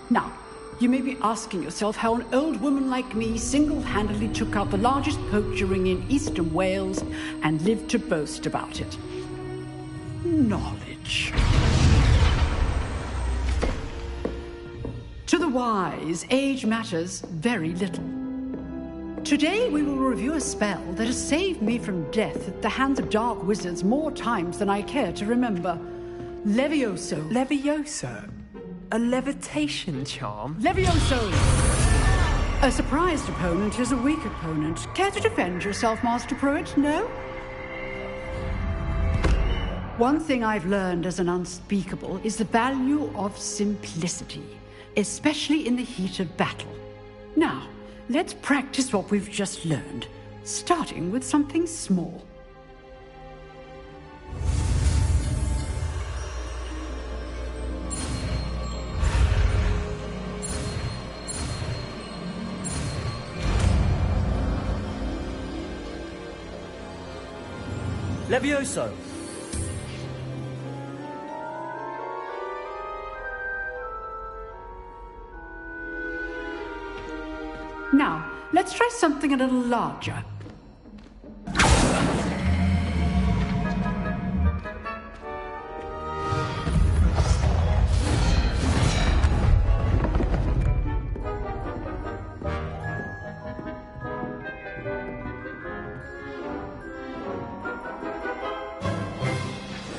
Now, you may be asking yourself how an old woman like me single-handedly took out the largest poacher ring in eastern Wales and lived to boast about it. Knowledge. To the wise, age matters very little. Today we will review a spell that has saved me from death at the hands of dark wizards more times than I care to remember. Levioso. Levioso? A levitation charm? Levioso! A surprised opponent is a weak opponent. Care to defend yourself, Master Pruitt? No? One thing I've learned as an unspeakable is the value of simplicity, especially in the heat of battle. Now, let's practice what we've just learned, starting with something small. Levioso! Now, let's try something a little larger.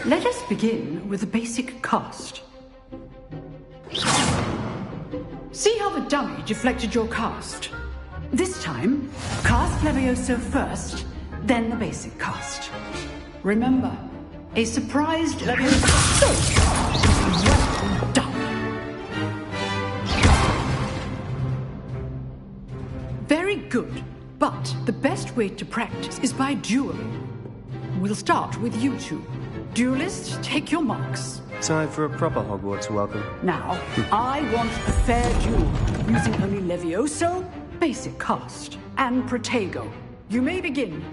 Let us begin with the basic cast. See how the dummy deflected your cast? This time, cast Levioso first, then the basic cast. Remember, a surprised Levioso. Well done. Very good, but the best way to practice is by dueling. We'll start with you two. Duelists, take your marks. Time for a proper Hogwarts welcome. Now, I want a fair duel, using only Levioso, basic cast, and Protego. You may begin.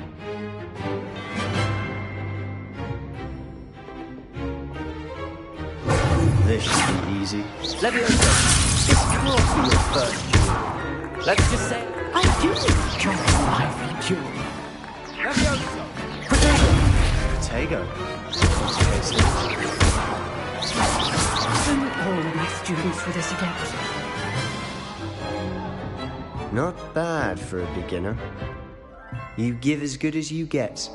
This should be easy. Levioso, it's not your first duel. Let's just say... I do enjoy a lively duel. Potato. Send all my students for this adept. Not bad for a beginner. You give as good as you get.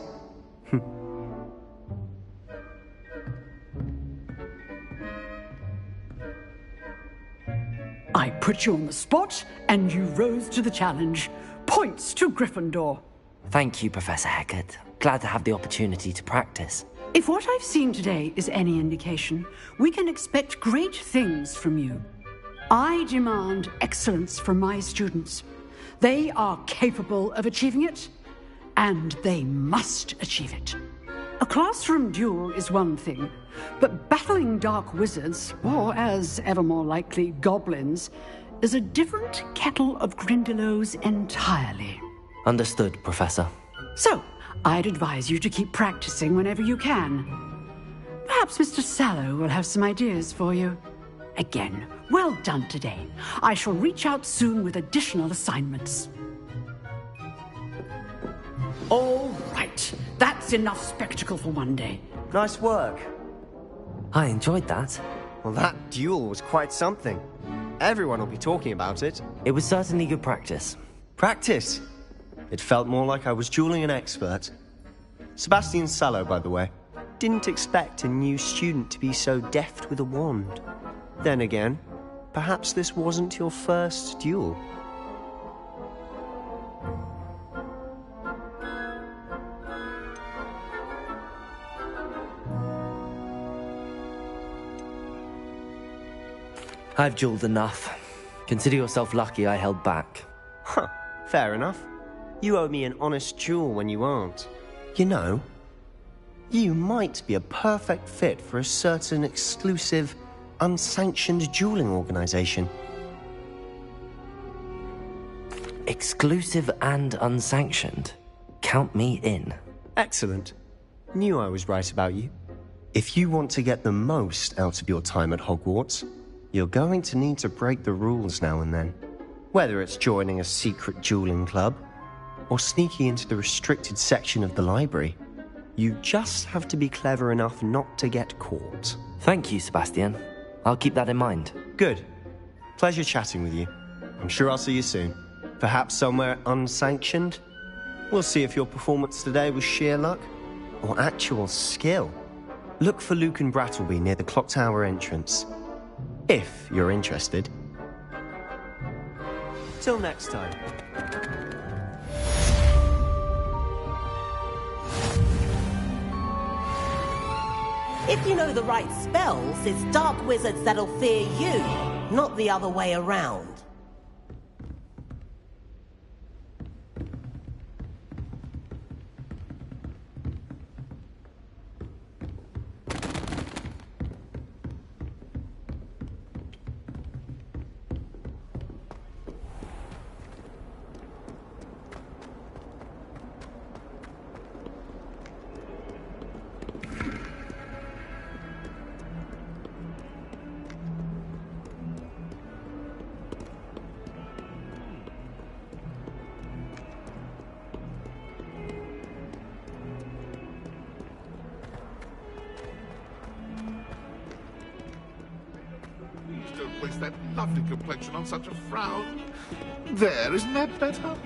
I put you on the spot, and you rose to the challenge. Points to Gryffindor. Thank you, Professor Hecat. Glad to have the opportunity to practice. If what I've seen today is any indication, we can expect great things from you. I demand excellence from my students. They are capable of achieving it, and they must achieve it. A classroom duel is one thing, but battling dark wizards, or as ever more likely, goblins, is a different kettle of Grindylows entirely. Understood, Professor. So, I'd advise you to keep practicing whenever you can. Perhaps Mr. Sallow will have some ideas for you. Again, well done today. I shall reach out soon with additional assignments. All right, that's enough spectacle for one day. Nice work. I enjoyed that. Well, that duel was quite something. Everyone will be talking about it. It was certainly good practice. Practice? It felt more like I was dueling an expert. Sebastian Sallow, by the way. Didn't expect a new student to be so deft with a wand. Then again, perhaps this wasn't your first duel. I've dueled enough. Consider yourself lucky I held back. Huh, fair enough. You owe me an honest duel when you aren't. You know, you might be a perfect fit for a certain exclusive, unsanctioned dueling organization. Exclusive and unsanctioned? Count me in. Excellent. Knew I was right about you. If you want to get the most out of your time at Hogwarts, you're going to need to break the rules now and then. Whether it's joining a secret dueling club, or sneaking into the restricted section of the library, you just have to be clever enough not to get caught. Thank you, Sebastian. I'll keep that in mind. Good. Pleasure chatting with you. I'm sure I'll see you soon. Perhaps somewhere unsanctioned? We'll see if your performance today was sheer luck, or actual skill. Look for Luke and Brattleby near the clock tower entrance. If you're interested. Till next time. If you know the right spells, it's dark wizards that'll fear you, not the other way around. Don't waste that lovely complexion on such a frown. There, isn't that better?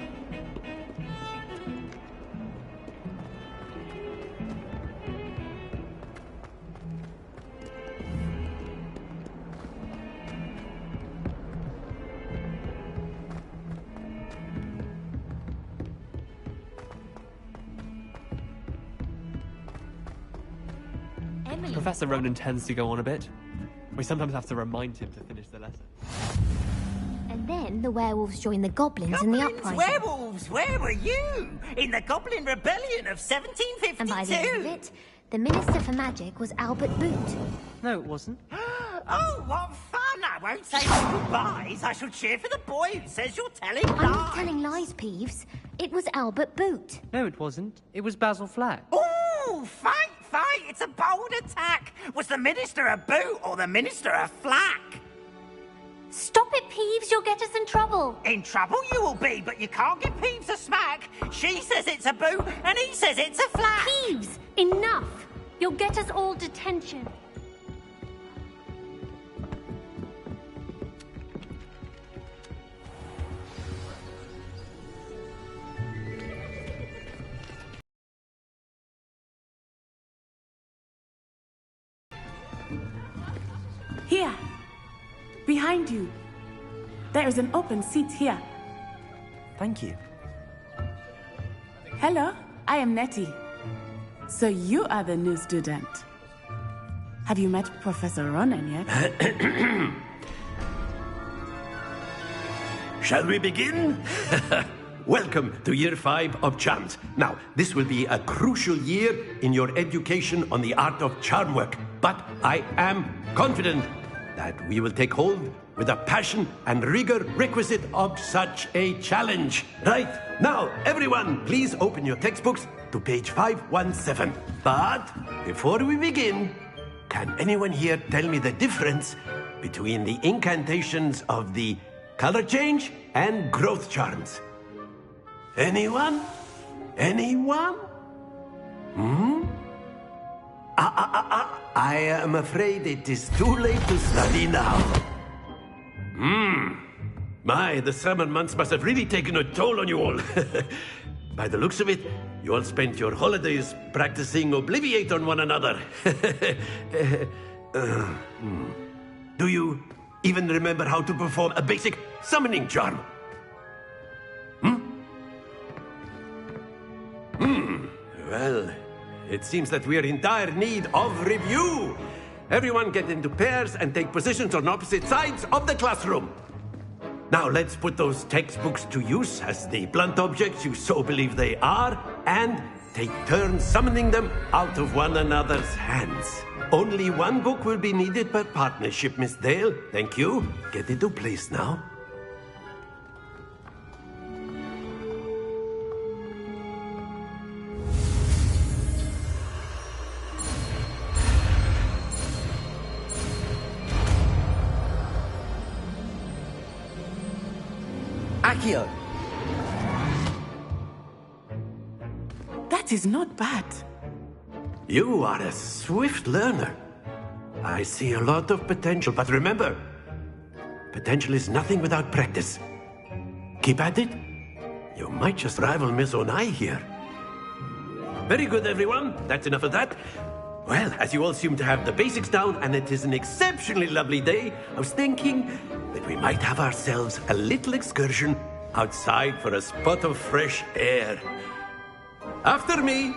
Professor Ronan tends to go on a bit. We sometimes have to remind him to finish the lesson. And then the werewolves joined the goblins in the uprising. Werewolves, where were you? In the Goblin Rebellion of 1752? And by the end of it, the Minister for Magic was Albert Boot. No, it wasn't. Oh, what fun! I won't say no goodbyes. I shall cheer for the boy who says you're telling lies. I'm not telling lies, Peeves. It was Albert Boot. No, it wasn't. It was Basil Flack. Ooh, fight! It's a bold attack. Was the Minister a boot or the Minister a flack? Stop it, Peeves. You'll get us in trouble. In trouble you will be, but you can't give Peeves a smack. She says it's a boo, and he says it's a flat. Peeves, enough. You'll get us all detention. Here. Behind you. There is an open seat here. Thank you. Hello, I am Nettie. So you are the new student. Have you met Professor Ronan yet? Shall we begin? Welcome to Year 5 of Charms. Now, this will be a crucial year in your education on the art of charm work. But I am confident that we will take hold with the passion and rigor requisite of such a challenge. Right, now, everyone, please open your textbooks to page 517. But before we begin, can anyone here tell me the difference between the incantations of the color change and growth charms? Anyone? Anyone? I am afraid it is too late to study now. My, the summer months must have really taken a toll on you all. By the looks of it, you all spent your holidays practicing Obliviate on one another. Do you even remember how to perform a basic summoning charm? Well, it seems that we are in dire need of review. Everyone get into pairs and take positions on opposite sides of the classroom. Now let's put those textbooks to use as the blunt objects you so believe they are, and take turns summoning them out of one another's hands. Only one book will be needed per partnership, Miss Dale. Thank you. Get into place now. Accio! That is not bad. You are a swift learner. I see a lot of potential, but remember, potential is nothing without practice. Keep at it. You might just rival Miss Onai here. Very good, everyone. That's enough of that. Well, as you all seem to have the basics down, and it is an exceptionally lovely day, I was thinking that we might have ourselves a little excursion outside for a spot of fresh air. After me.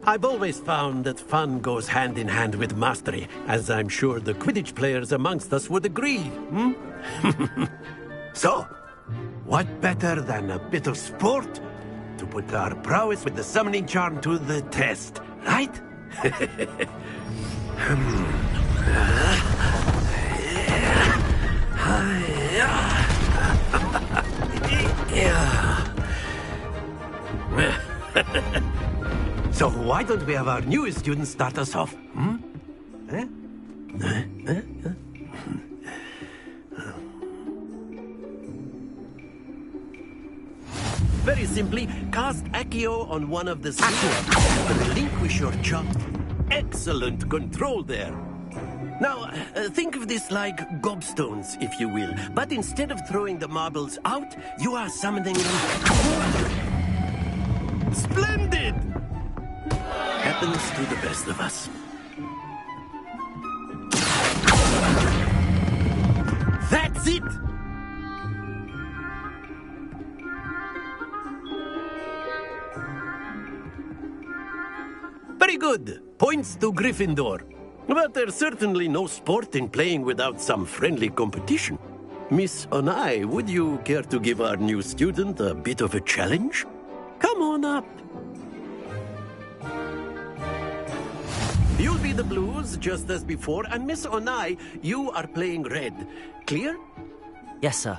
I've always found that fun goes hand in hand with mastery, as I'm sure the Quidditch players amongst us would agree. So, what better than a bit of sport to put our prowess with the summoning charm to the test, right? So why don't we have our newest student start us off? Very simply, cast Accio on one of the spheres. Relinquish your charm. Excellent control there. Now, think of this like gobstones, if you will. But instead of throwing the marbles out, you are summoning them toward. Splendid! Happens to the best of us. That's it! Very good. Points to Gryffindor. But there's certainly no sport in playing without some friendly competition. Miss Onai, would you care to give our new student a bit of a challenge? Come on up. You'll be the blues, just as before, and Miss Onai, you are playing red. Clear? Yes, sir.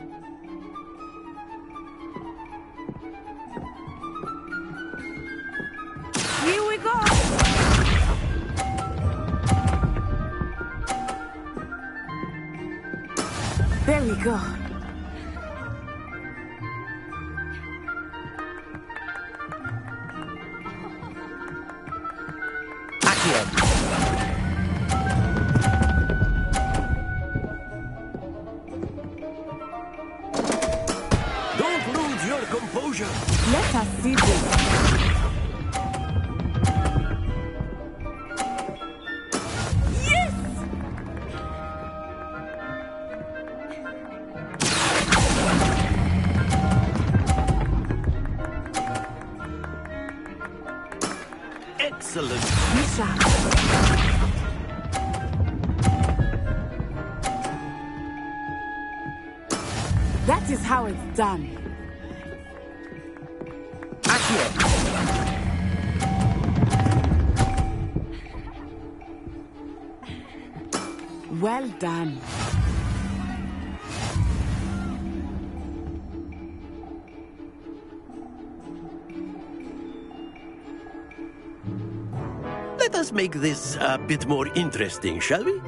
Here we go! There we go. Don't lose your composure. Let us see this. Excellent. Misha. That is how it's done. Well done. Let us make this a bit more interesting, shall we?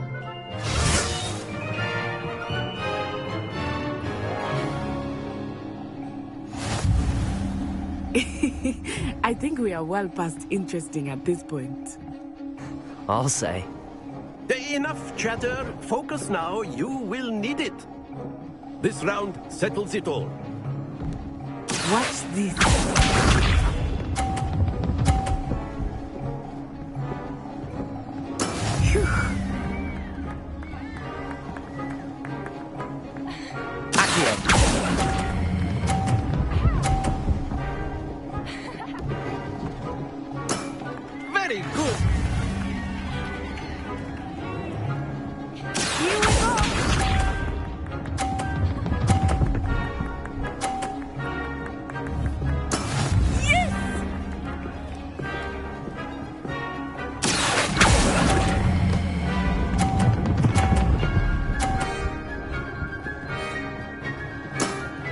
I think we are well past interesting at this point. I'll say. Enough chatter. Focus now. You will need it. This round settles it all. Watch this. Very good. Here we go!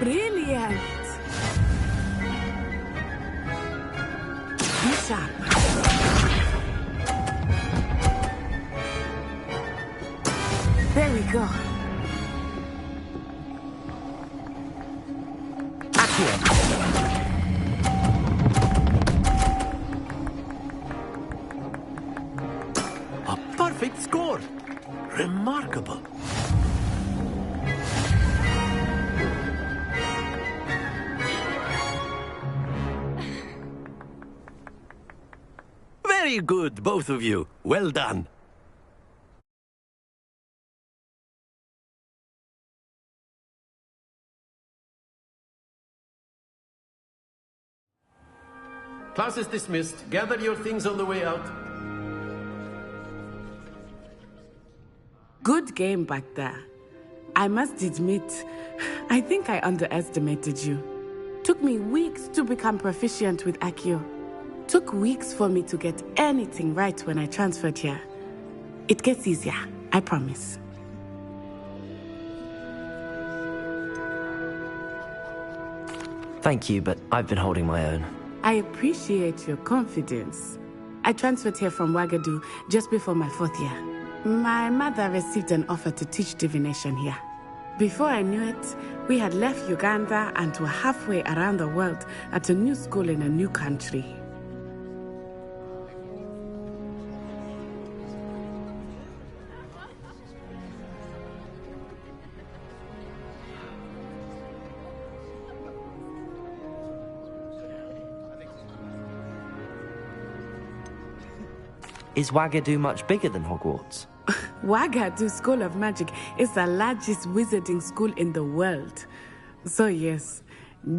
Brilliant. Be sharp. There we go. A perfect score. Remarkable. Very good, both of you. Well done. Class is dismissed. Gather your things on the way out. Good game back there. I must admit, I think I underestimated you. Took me weeks to become proficient with Accio. Took weeks for me to get anything right when I transferred here. It gets easier, I promise. Thank you, but I've been holding my own. I appreciate your confidence. I transferred here from Wagadu just before my 4th year. My mother received an offer to teach divination here. Before I knew it, we had left Uganda and were halfway around the world at a new school in a new country. Is Wagadu much bigger than Hogwarts? Wagadu School of Magic is the largest wizarding school in the world. So yes,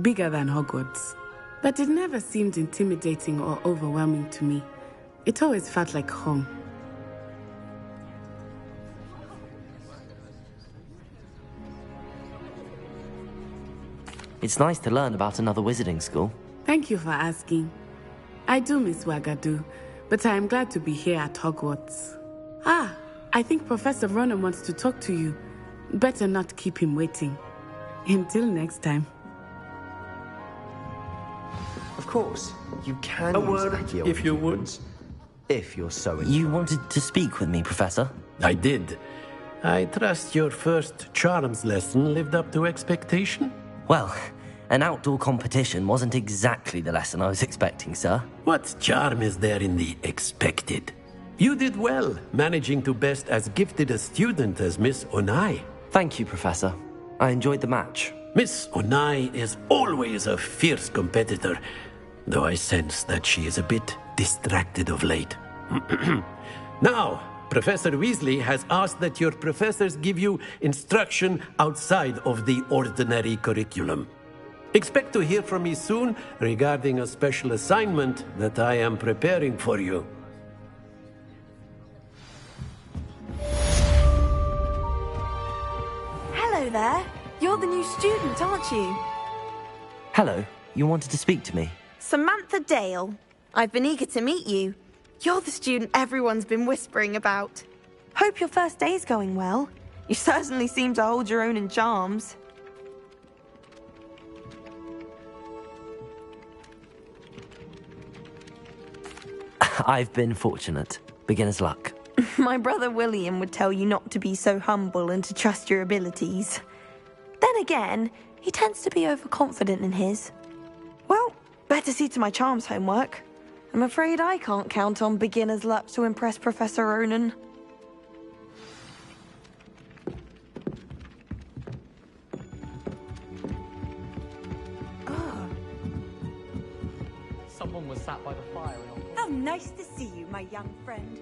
bigger than Hogwarts. But it never seemed intimidating or overwhelming to me. It always felt like home. It's nice to learn about another wizarding school. Thank you for asking. I do miss Wagadu, but I am glad to be here at Hogwarts. Ah, I think Professor Ronan wants to talk to you. Better not keep him waiting. Until next time. Of course, you can A use word, Accio if you would. influence, if you're so You wanted to speak with me, Professor? I did. I trust your first charms lesson lived up to expectation? Well, an outdoor competition wasn't exactly the lesson I was expecting, sir. What charm is there in the expected? You did well, managing to best as gifted a student as Miss Onai. Thank you, Professor. I enjoyed the match. Miss Onai is always a fierce competitor, though I sense that she is a bit distracted of late. Now, Professor Weasley has asked that your professors give you instruction outside of the ordinary curriculum. Expect to hear from me soon regarding a special assignment that I am preparing for you. Hello there. You're the new student, aren't you? Hello, you wanted to speak to me? Samantha Dale. I've been eager to meet you. You're the student everyone's been whispering about. Hope your first day's going well. You certainly seem to hold your own in charms. I've been fortunate. Beginner's luck. My brother William would tell you not to be so humble and to trust your abilities. Then again, he tends to be overconfident in his. Well, better see to my charms homework. I'm afraid I can't count on beginner's luck to impress Professor Ronan. Someone was sat by the fire in Hogwarts. How nice to see you, my young friend.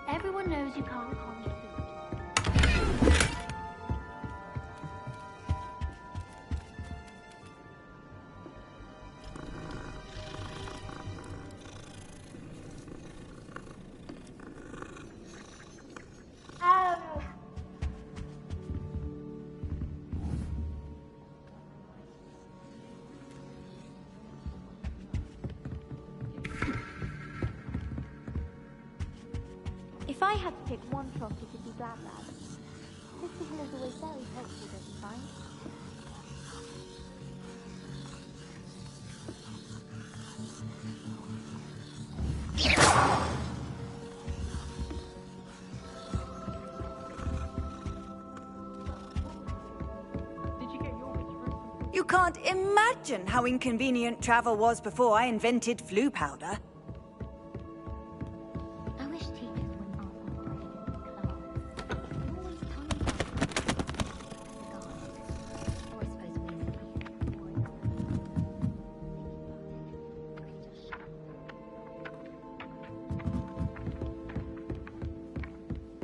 Everyone knows you can't call me food. If I had to pick one trough you could be glad at, Mr. Hill is always very helpful, don't you find? You can't imagine how inconvenient travel was before I invented flu powder. I wish teachers wouldn't ask me questions in class. Always tell me or I suppose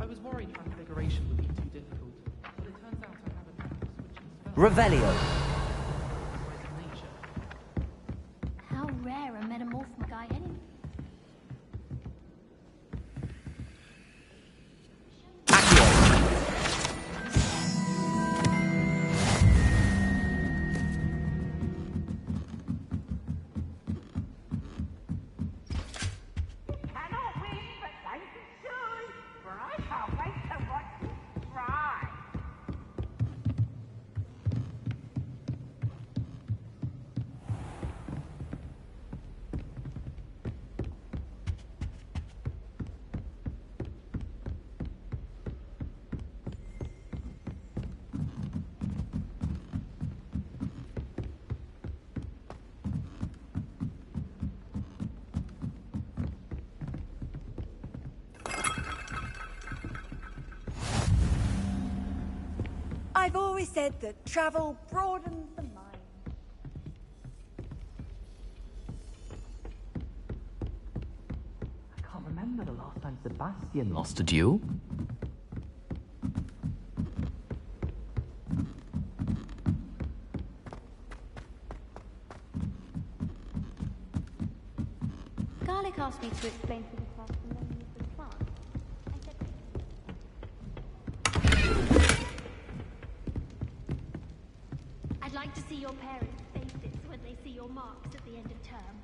I was worried transfiguration would be too difficult, but it turns out I have a knack for switching spells. Revelio. how rare a metamorph guy anyway. Cannot win, but thank you soon, for I can't wait to watch you try. always said that travel broadens the mind. I can't remember the last time Sebastian lost a duel. Garlic asked me to explain to the class the meaning of the plant. I'd like to see your parents' faces when they see your marks at the end of term.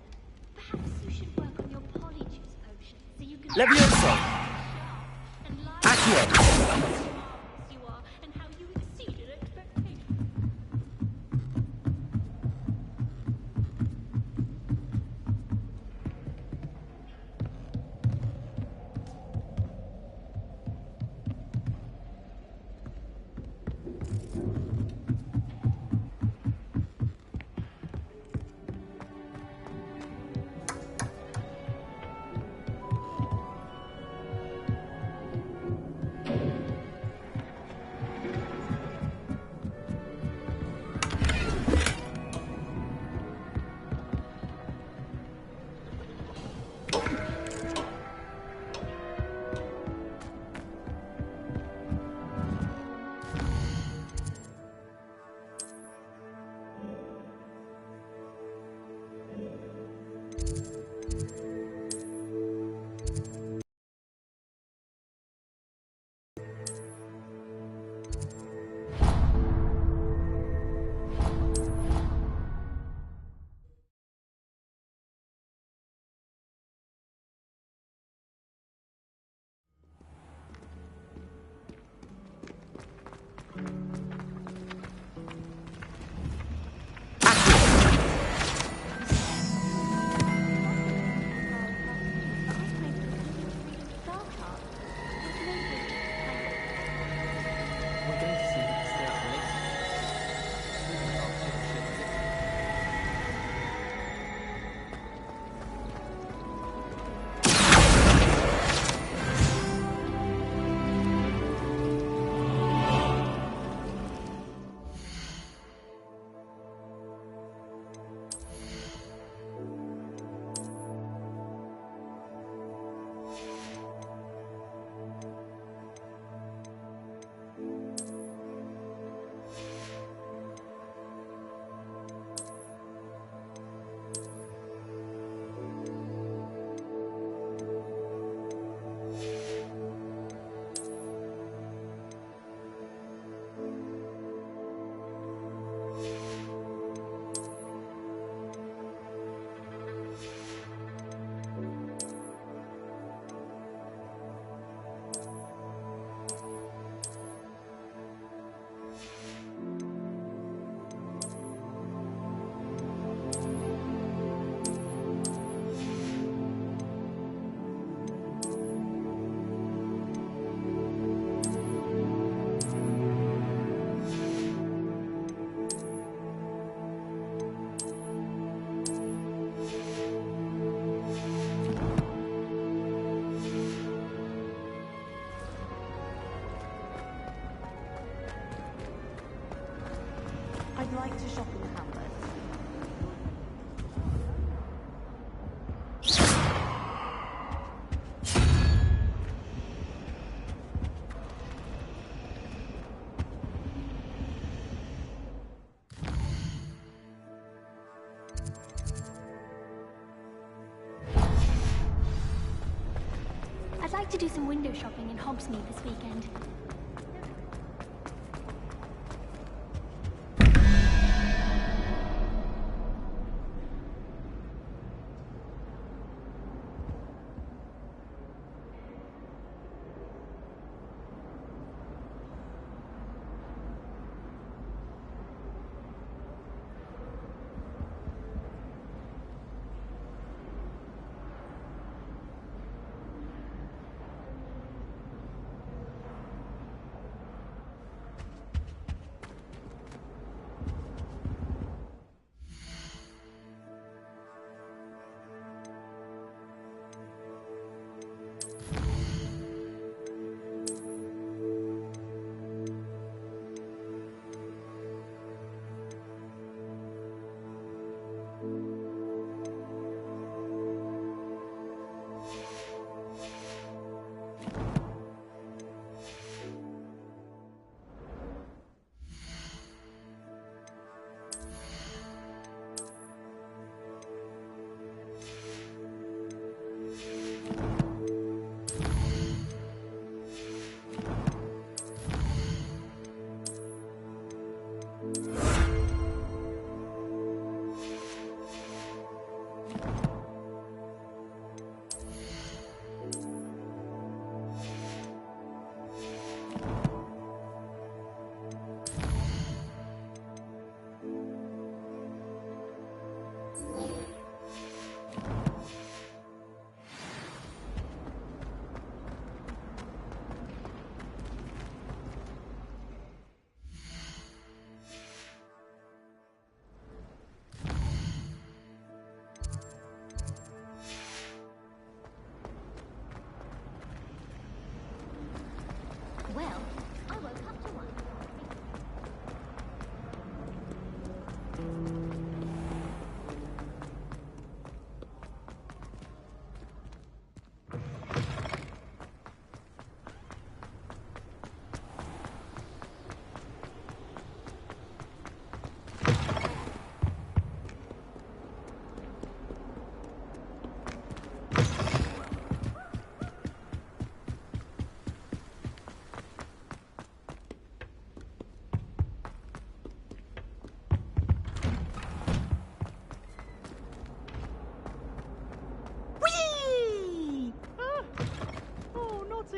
Perhaps you should work on your polyjuice potion so you can... Levioso! Accio! You are and how you exceeded expectations. I'd like to shop in the hamlet. I'd like to do some window shopping in Hogsmeade this weekend.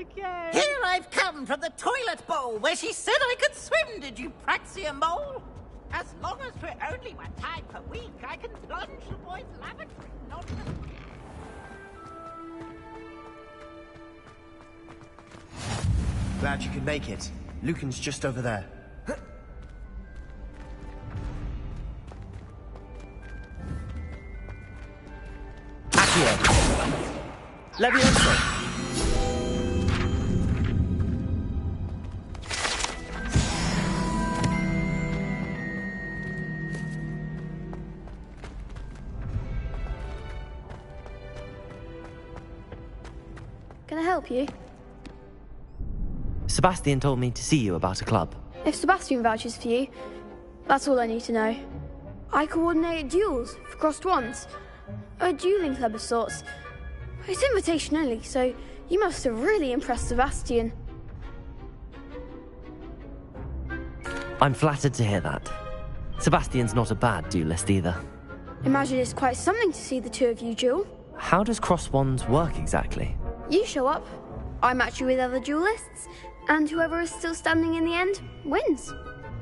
again. Here I've come from the toilet bowl where she said I could swim, did you praxia mole? As long as we're only 1 time per week, I can plunge the boy's lavatory, not just... Glad you could make it. Lucan's just over there. Accio! Levioso! Can I help you? Sebastian told me to see you about a club. If Sebastian vouches for you, that's all I need to know. I coordinate duels for crossed wands. A dueling club of sorts. It's invitation only, so you must have really impressed Sebastian. I'm flattered to hear that. Sebastian's not a bad duelist either. Imagine it's quite something to see the two of you duel. How does cross wands work exactly? You show up, I match you with other duelists, and whoever is still standing in the end wins.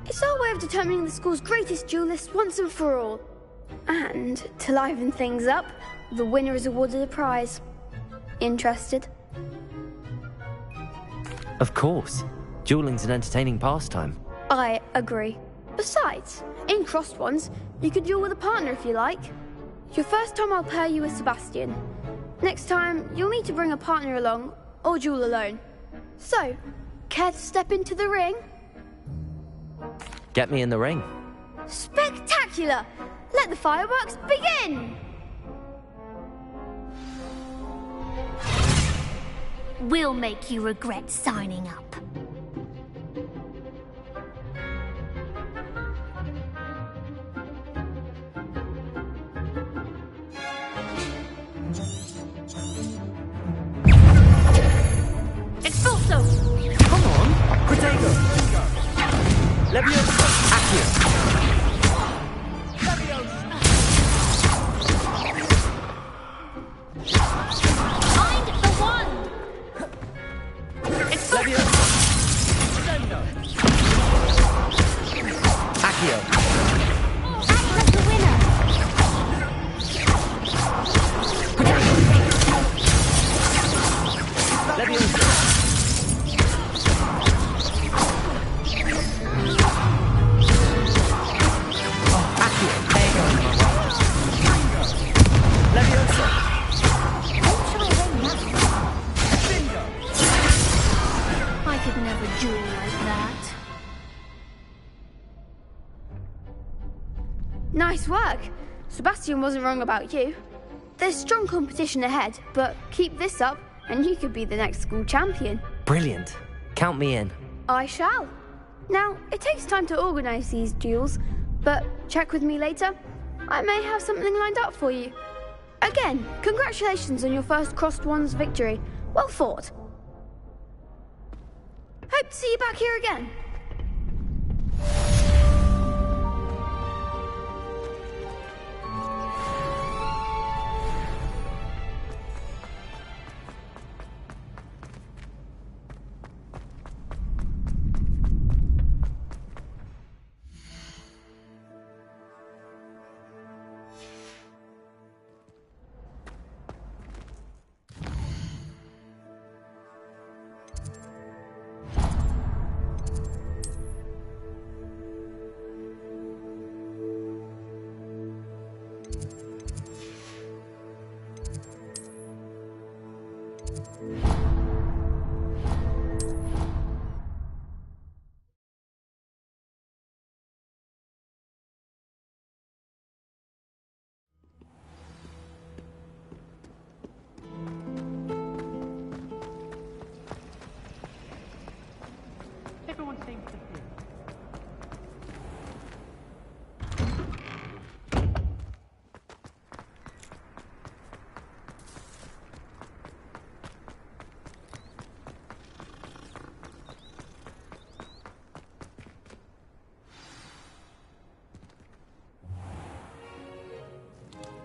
It's our way of determining the school's greatest duelist once and for all. And to liven things up, the winner is awarded a prize. Interested? Of course. Dueling's an entertaining pastime. I agree. Besides, in crossed ones, you could duel with a partner if you like. Your first time I'll pair you with Sebastian. Next time, you'll need to bring a partner along, or duel alone. So, care to step into the ring? Get me in the ring. Spectacular! Let the fireworks begin! We'll make you regret signing up. Expulso! Come on! Protego! Levioso! Accio! Find the wand! Levioso! Accio! Act as the winner! Levioso! I could never duel like that. Nice work. Sebastian wasn't wrong about you. There's strong competition ahead, but keep this up and you could be the next school champion. Brilliant. Count me in. I shall. Now, it takes time to organise these duels, but check with me later. I may have something lined up for you. Again, congratulations on your first crossed wands victory. Well fought. Hope to see you back here again. Everyone seems to feel.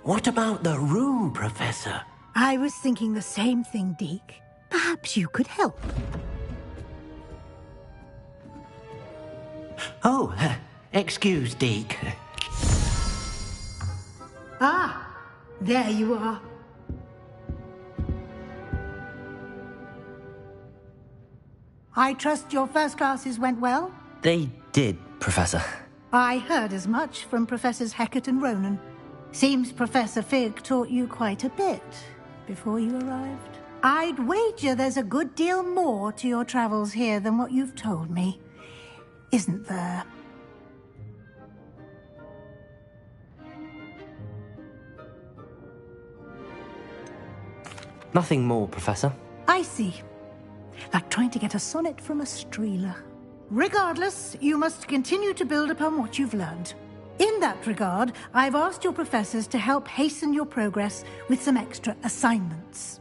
What about the room, Professor? I was thinking the same thing, Deke. Perhaps you could help. Oh, excuse, Deke. Ah, there you are. I trust your first classes went well? They did, Professor. I heard as much from Professors Hecat and Ronan. Seems Professor Fig taught you quite a bit before you arrived. I'd wager there's a good deal more to your travels here than what you've told me. Isn't there? Nothing more, Professor. I see. Like trying to get a sonnet from a streeler. Regardless, you must continue to build upon what you've learned. In that regard, I've asked your professors to help hasten your progress with some extra assignments.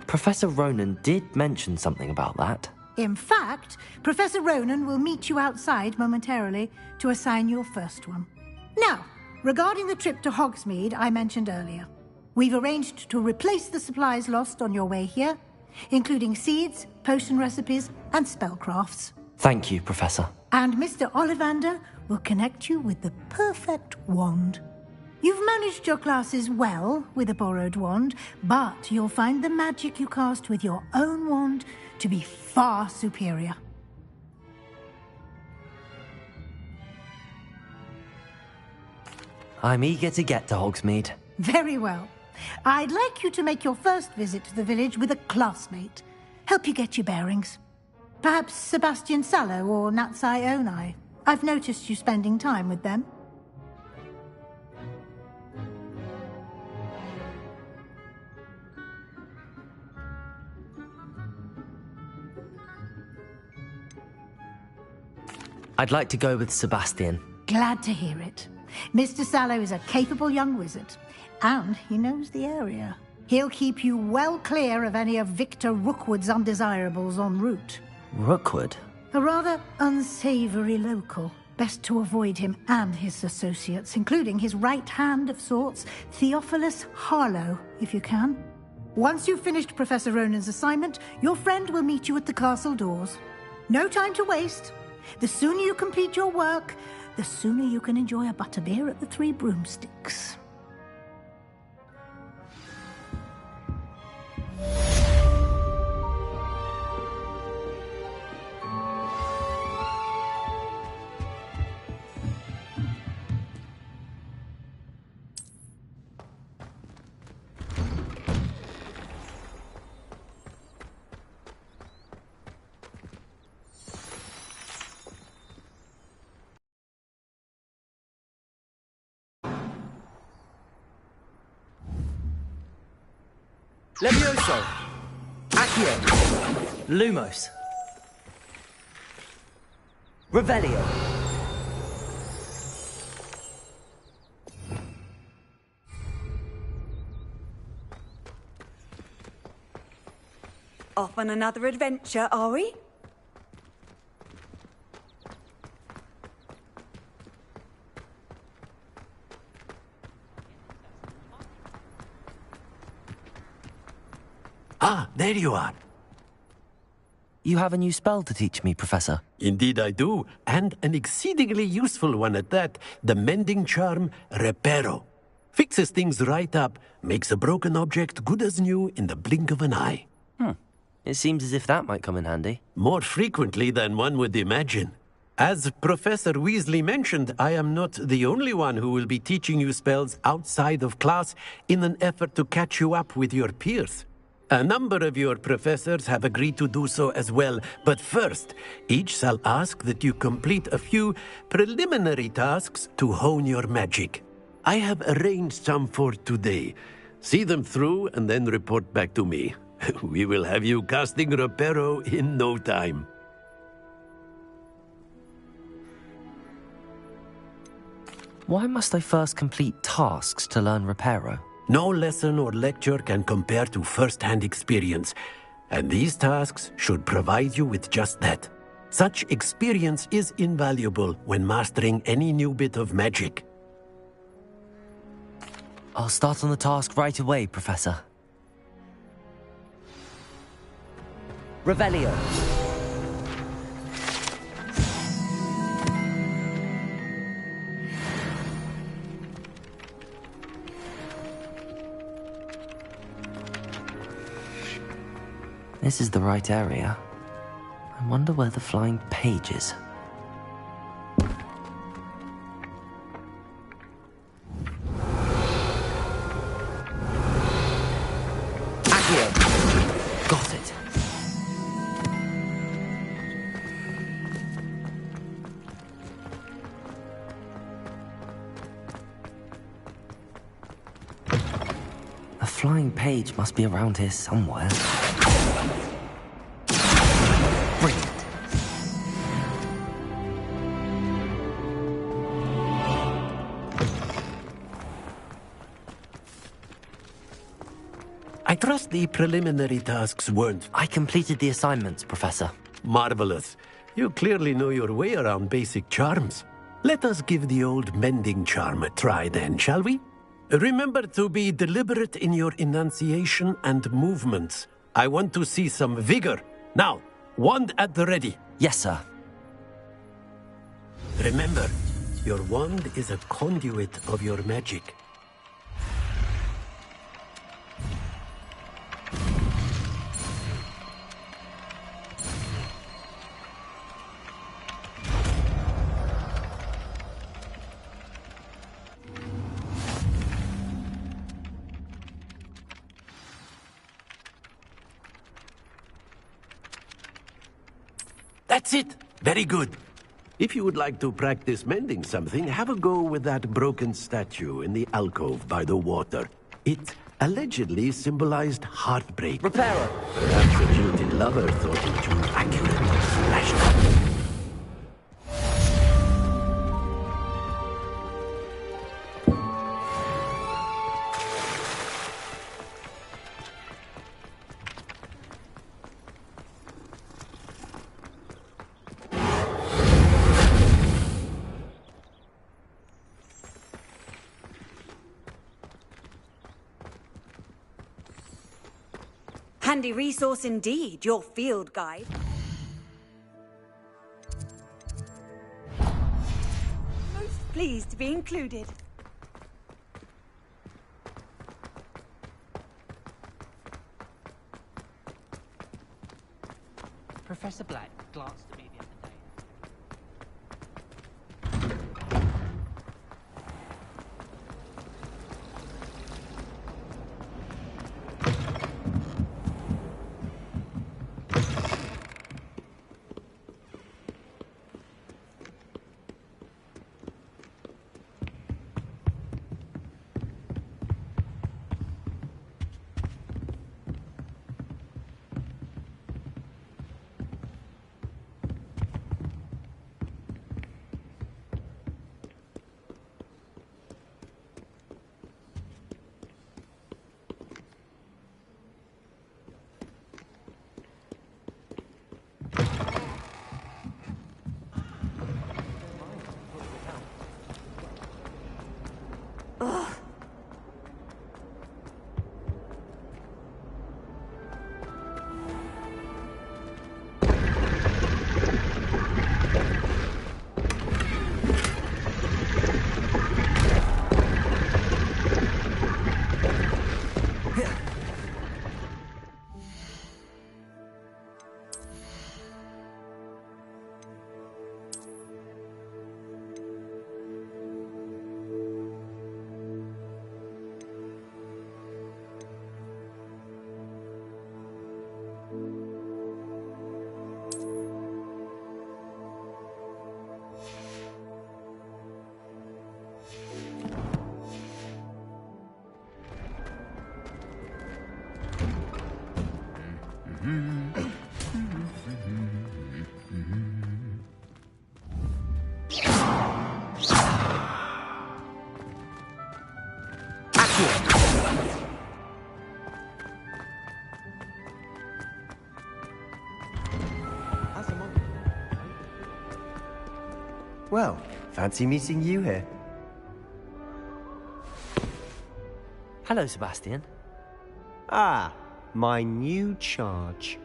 Professor Ronan did mention something about that. In fact, Professor Ronan will meet you outside momentarily to assign your first one. Now, regarding the trip to Hogsmeade I mentioned earlier, we've arranged to replace the supplies lost on your way here, including seeds, potion recipes, and spellcrafts. Thank you, Professor. And Mr. Ollivander will connect you with the perfect wand. You've managed your classes well with a borrowed wand, but you'll find the magic you cast with your own wand to be far superior. I'm eager to get to Hogsmeade. Very well. I'd like you to make your first visit to the village with a classmate. Help you get your bearings. Perhaps Sebastian Sallow or Natsai Onai. I've noticed you spending time with them. I'd like to go with Sebastian. Glad to hear it. Mr. Sallow is a capable young wizard, and he knows the area. He'll keep you well clear of any of Victor Rookwood's undesirables en route. Rookwood? A rather unsavory local. Best to avoid him and his associates, including his right hand of sorts, Theophilus Harlow, if you can. Once you've finished Professor Ronan's assignment, your friend will meet you at the castle doors. No time to waste. The sooner you complete your work, the sooner you can enjoy a butterbeer at the Three Broomsticks. Levioso! Accio! Lumos! Revelio! Off on another adventure, are we? Ah, there you are. You have a new spell to teach me, Professor. Indeed I do, and an exceedingly useful one at that. The mending charm, Reparo. Fixes things right up, makes a broken object good as new in the blink of an eye. It seems as if that might come in handy. More frequently than one would imagine. As Professor Weasley mentioned, I am not the only one who will be teaching you spells outside of class in an effort to catch you up with your peers. A number of your professors have agreed to do so as well, but first, each shall ask that you complete a few preliminary tasks to hone your magic. I have arranged some for today. See them through and then report back to me. We will have you casting Reparo in no time. Why must I first complete tasks to learn Reparo? No lesson or lecture can compare to first-hand experience, and these tasks should provide you with just that. Such experience is invaluable when mastering any new bit of magic. I'll start on the task right away, Professor. Revelio. This is the right area. I wonder where the flying page is. Accio! Got it. A flying page must be around here somewhere. Brilliant. I trust the preliminary tasks weren't... I completed the assignments, Professor. Marvelous. You clearly know your way around basic charms. Let us give the old mending charm a try then, shall we? Remember to be deliberate in your enunciation and movements. I want to see some vigor. Now, wand at the ready. Yes, sir. Remember, your wand is a conduit of your magic. That's it. Very good. If you would like to practice mending something, have a go with that broken statue in the alcove by the water. It allegedly symbolized heartbreak. Repairer! Perhaps a jilted lover thought it too accurate and slashed up. Handy resource indeed, your field guide. Most pleased to be included. Professor Black glanced at me the other day. Well, fancy meeting you here. Hello, Sebastian. Ah, my new charge.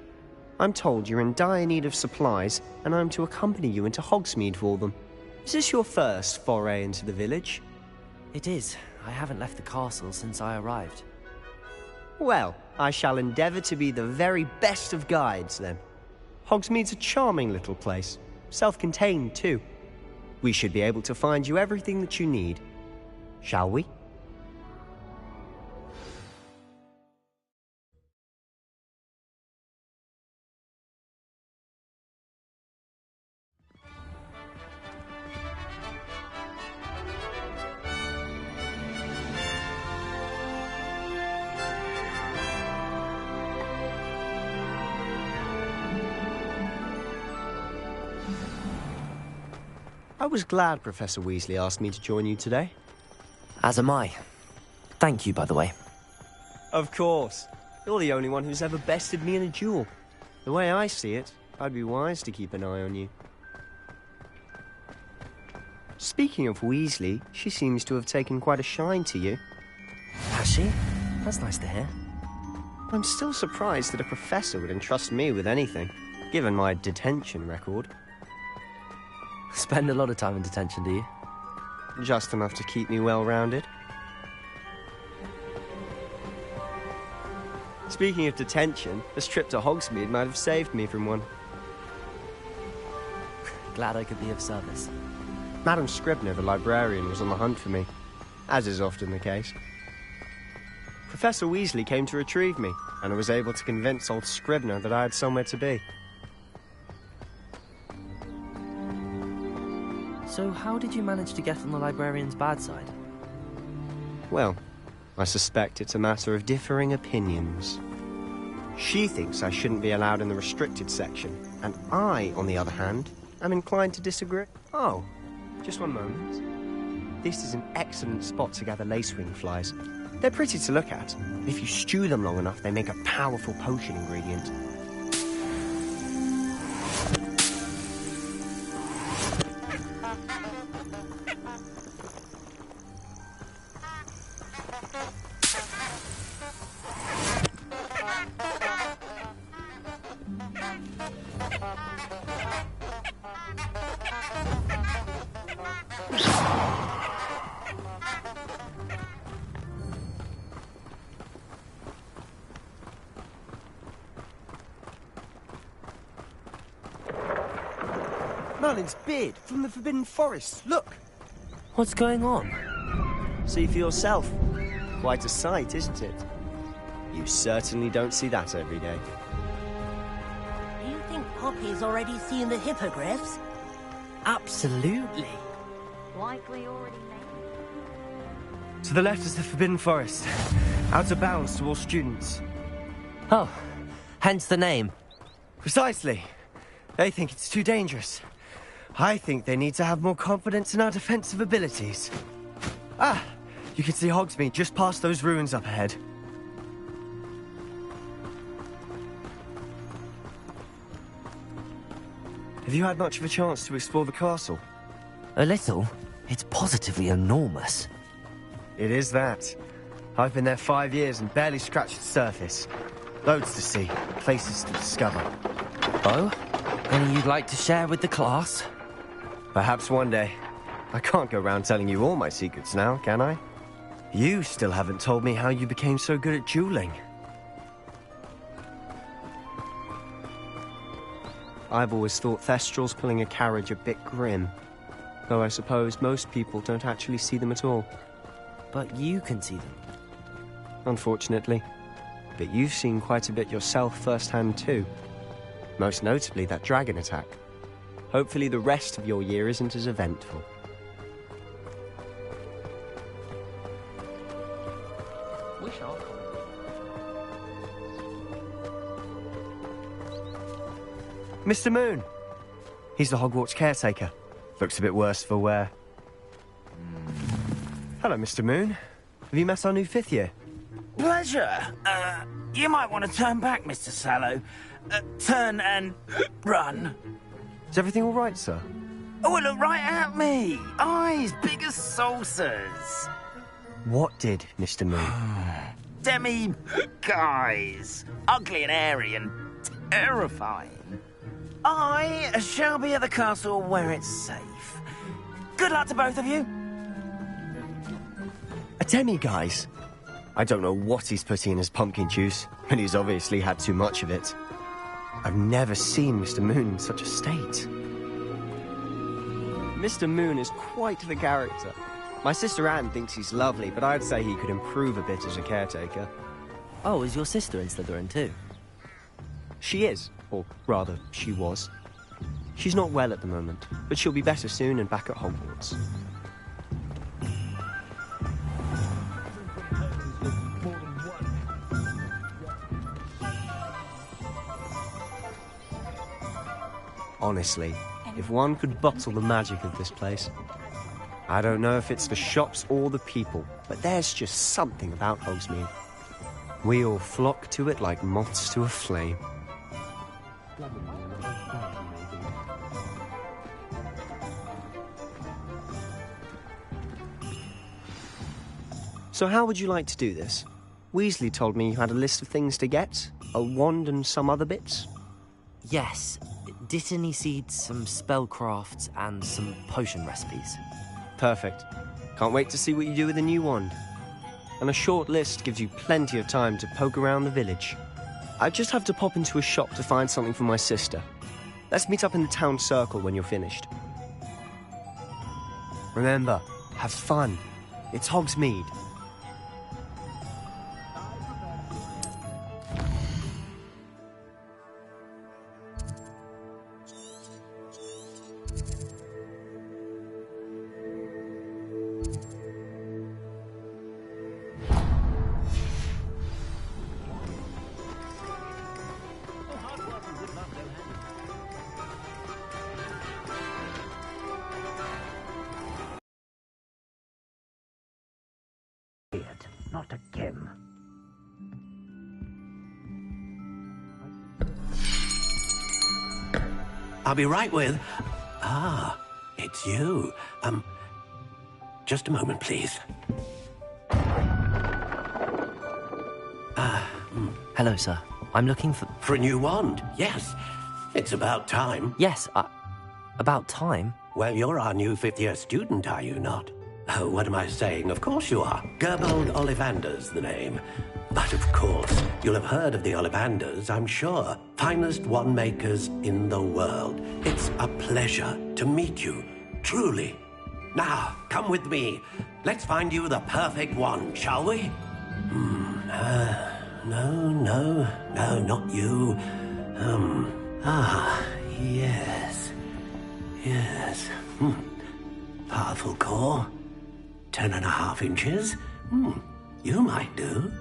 I'm told you're in dire need of supplies, and I'm to accompany you into Hogsmeade for them. Is this your first foray into the village? It is. I haven't left the castle since I arrived. Well, I shall endeavour to be the very best of guides, then. Hogsmeade's a charming little place. Self-contained, too. We should be able to find you everything that you need. Shall we? I was glad Professor Weasley asked me to join you today. As am I. Thank you, by the way. Of course. You're the only one who's ever bested me in a duel. The way I see it, I'd be wise to keep an eye on you. Speaking of Weasley, she seems to have taken quite a shine to you. Has she? That's nice to hear. I'm still surprised that a professor would entrust me with anything, given my detention record. Spend a lot of time in detention, do you? Just enough to keep me well-rounded. Speaking of detention, this trip to Hogsmeade might have saved me from one. Glad I could be of service. Madam Scribner, the librarian, was on the hunt for me, as is often the case. Professor Weasley came to retrieve me, and I was able to convince old Scribner that I had somewhere to be. So how did you manage to get on the librarian's bad side? Well, I suspect it's a matter of differing opinions. She thinks I shouldn't be allowed in the restricted section, and I, on the other hand, am inclined to disagree. Oh, just one moment. This is an excellent spot to gather lacewing flies. They're pretty to look at. If you stew them long enough, they make a powerful potion ingredient. Merlin's beard from the Forbidden Forest. Look! What's going on? See for yourself. Quite a sight, isn't it? You certainly don't see that every day. Do you think Poppy's already seen the hippogriffs? Absolutely. Likely already made. To the left is the Forbidden Forest. Out of bounds to all students. Oh, hence the name. Precisely. They think it's too dangerous. I think they need to have more confidence in our defensive abilities. Ah, you can see Hogsmeade just past those ruins up ahead. Have you had much of a chance to explore the castle? A little. It's positively enormous. It is that. I've been there 5 years and barely scratched the surface. Loads to see, places to discover. Oh? Any you'd like to share with the class? Perhaps one day. I can't go around telling you all my secrets now, can I? You still haven't told me how you became so good at dueling. I've always thought Thestrals pulling a carriage a bit grim. Though I suppose most people don't actually see them at all. But you can see them. Unfortunately. But you've seen quite a bit yourself firsthand too. Most notably that dragon attack. Hopefully the rest of your year isn't as eventful. Wish I could. Mr. Moon! He's the Hogwarts caretaker. Looks a bit worse for wear. Hello, Mr. Moon. Have you met our new 5th year? Pleasure. You might want to turn back, Mr. Sallow. Turn and run. Is everything all right, sir? Oh, look right at me. Eyes big as saucers. What did, Mr. Moon? Demi, guys, ugly and airy and terrifying. I shall be at the castle where it's safe. Good luck to both of you. A demi-guise? I don't know what he's putting in his pumpkin juice, but he's obviously had too much of it. I've never seen Mr. Moon in such a state. Mr. Moon is quite the character. My sister Anne thinks he's lovely, but I'd say he could improve a bit as a caretaker. Oh, is your sister in Slytherin too? She is, or rather, she was. She's not well at the moment, but she'll be better soon and back at Hogwarts. Honestly, if one could bottle the magic of this place. I don't know if it's the shops or the people, but there's just something about Hogsmeade. We all flock to it like moths to a flame. So how would you like to do this? Weasley told me you had a list of things to get, a wand and some other bits. Yes. Dittany seeds, some spellcrafts, and some potion recipes. Perfect. Can't wait to see what you do with the new wand. And a short list gives you plenty of time to poke around the village. I just have to pop into a shop to find something for my sister. Let's meet up in the town circle when you're finished. Remember, have fun. It's Hogsmeade. Not again. I'll be right with... Ah, it's you. Just a moment, please. Hello, sir. I'm looking for... For a new wand, yes. It's about time. Yes, about time? Well, you're our new fifth-year student, are you not? Oh, what am I saying? Of course you are. Gerbold Ollivander's the name. But of course, you'll have heard of the Ollivanders, I'm sure. Finest wand makers in the world. It's a pleasure to meet you, truly. Now, come with me. Let's find you the perfect wand, shall we? No, not you. Yes. Powerful core. 10.5 inches. You might do.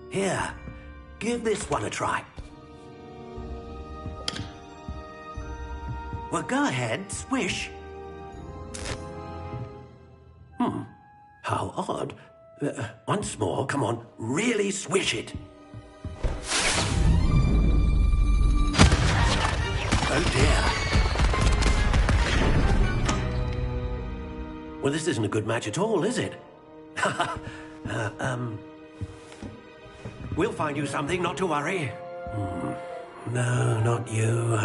Here, give this one a try. Well, go ahead, swish. How odd. Once more, come on, really swish it. Oh dear. Well, this isn't a good match at all, is it? We'll find you something, not to worry. No, not you.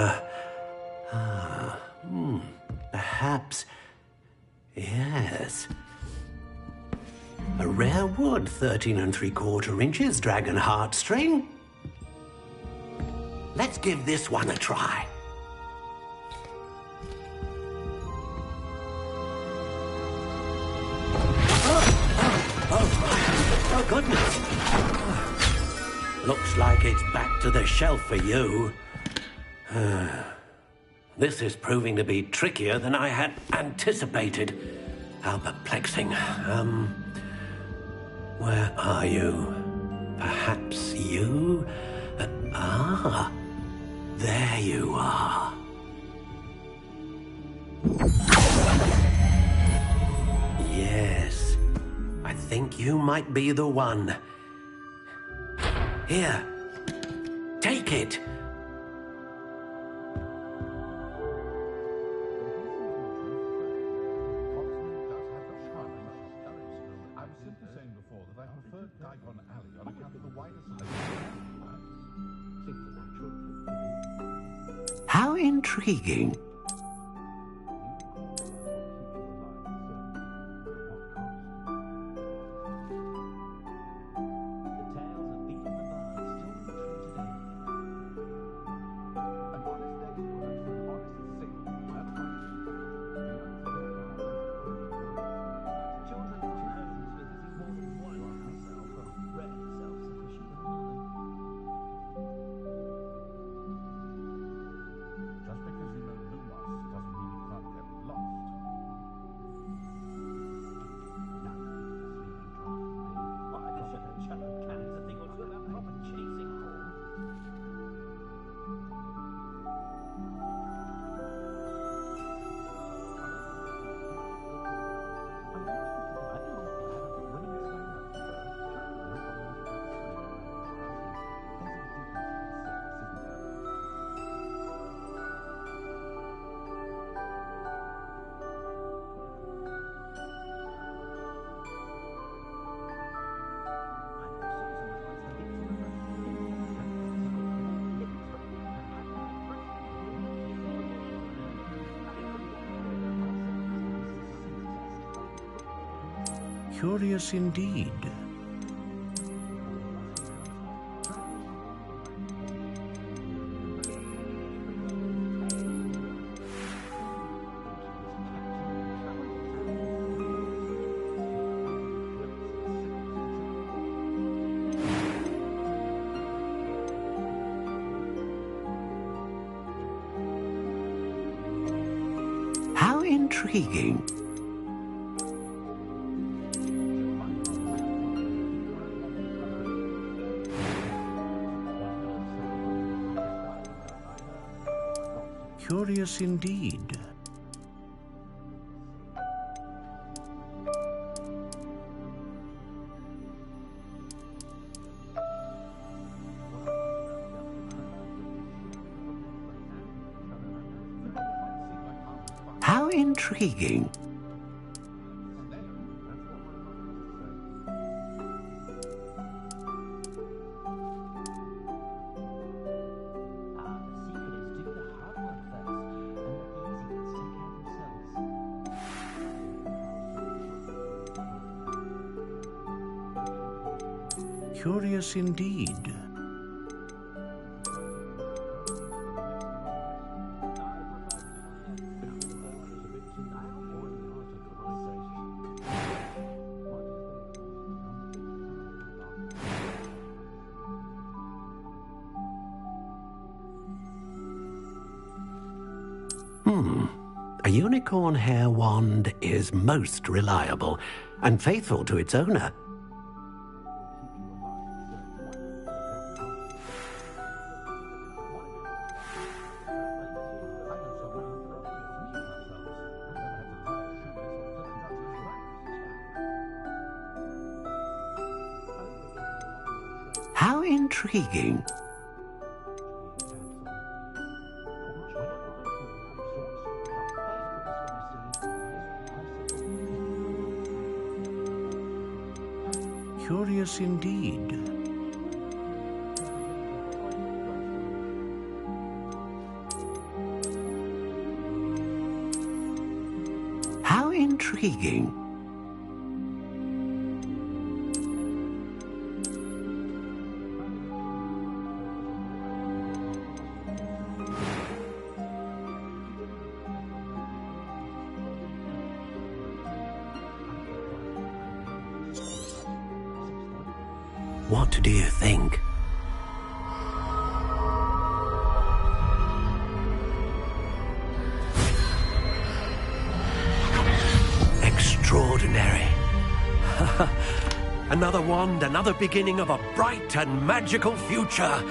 Perhaps... Yes. A rare wood, 13 3/4 inches, dragon heartstring. Let's give this one a try. Oh, goodness. Looks like it's back to the shelf for you. This is proving to be trickier than I had anticipated. How perplexing. Where are you? Perhaps you? There you are. Yes. I think you might be the one. Here. Take it. I was simply saying before that I preferred bygone alley on account of the wider selection. How intriguing. Curious indeed. How intriguing. Curious indeed. How intriguing. Curious indeed. A unicorn hair wand is most reliable and faithful to its owner. How intriguing. Curious indeed. How intriguing. What do you think? Extraordinary. Another wand, another beginning of a bright and magical future.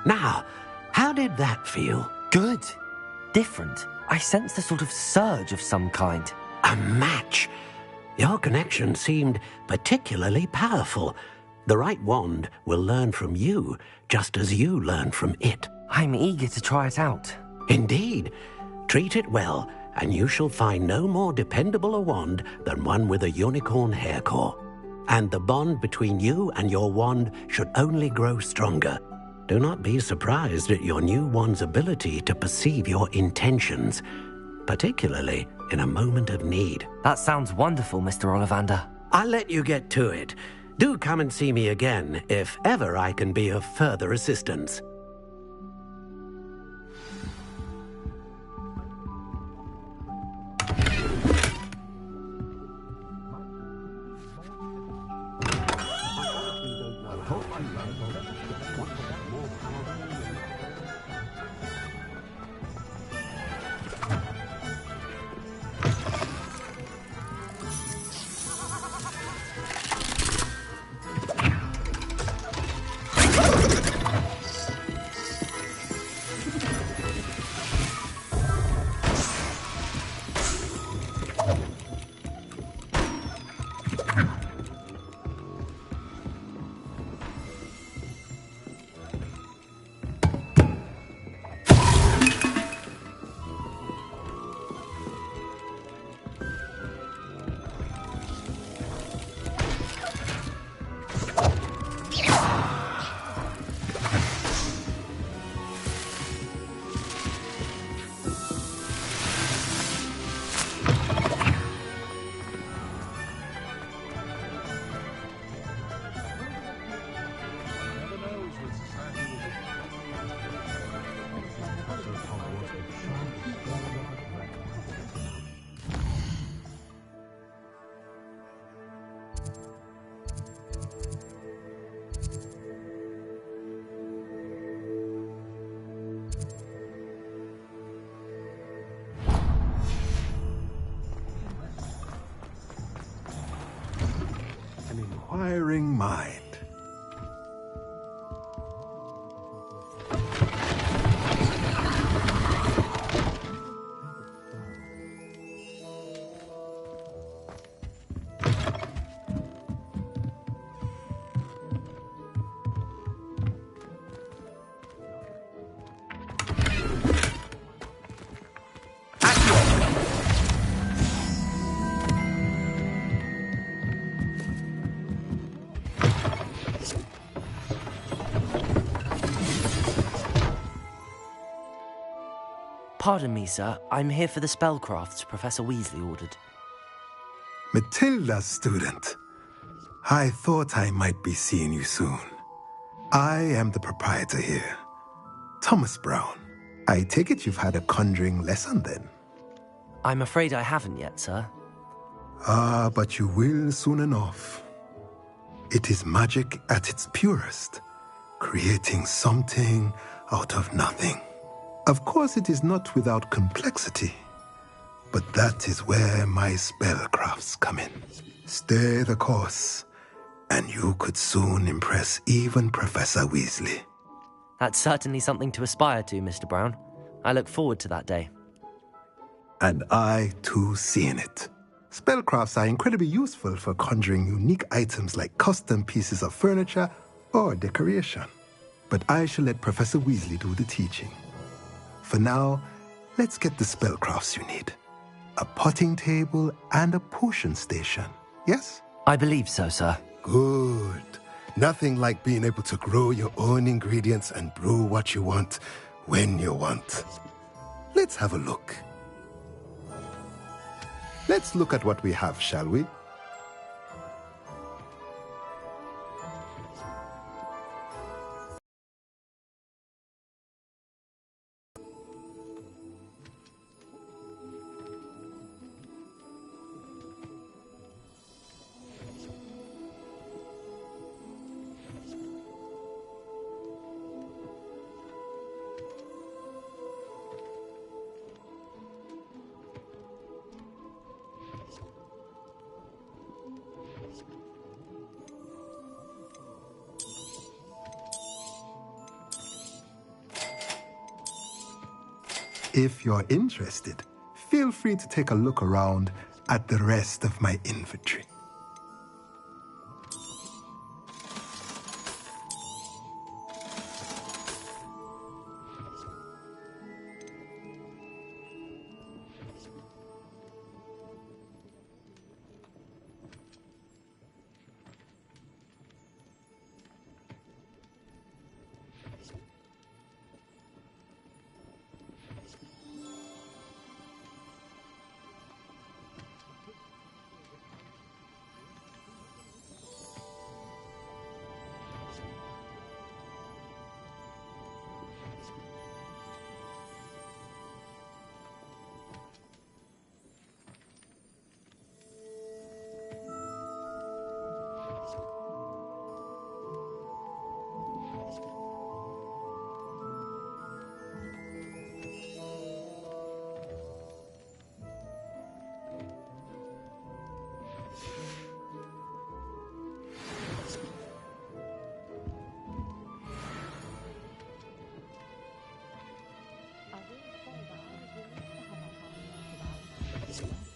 Now, how did that feel? Good. Different. I sensed a sort of surge of some kind. A match. Your connection seemed particularly powerful. The right wand will learn from you, just as you learn from it. I'm eager to try it out. Indeed. Treat it well, and you shall find no more dependable a wand than one with a unicorn hair core. And the bond between you and your wand should only grow stronger. Do not be surprised at your new wand's ability to perceive your intentions, particularly in a moment of need. That sounds wonderful, Mr. Ollivander. I'll let you get to it. Do come and see me again if ever I can be of further assistance. Inquiring mind. Pardon me, sir. I'm here for the spellcrafts Professor Weasley ordered. Matilda's student. I thought I might be seeing you soon. I am the proprietor here, Thomas Brown. I take it you've had a conjuring lesson then? I'm afraid I haven't yet, sir. Ah, but you will soon enough. It is magic at its purest, creating something out of nothing. Of course, it is not without complexity, but that is where my spellcrafts come in. Stay the course, and you could soon impress even Professor Weasley. That's certainly something to aspire to, Mr. Brown. I look forward to that day. And I, too, seeing it. Spellcrafts are incredibly useful for conjuring unique items like custom pieces of furniture or decoration. But I shall let Professor Weasley do the teaching. For now, let's get the spellcrafts you need. A potting table and a potion station, yes? I believe so, sir. Good. Nothing like being able to grow your own ingredients and brew what you want when you want. Let's have a look. Let's look at what we have, shall we? If you're interested, feel free to take a look around at the rest of my inventory. is left.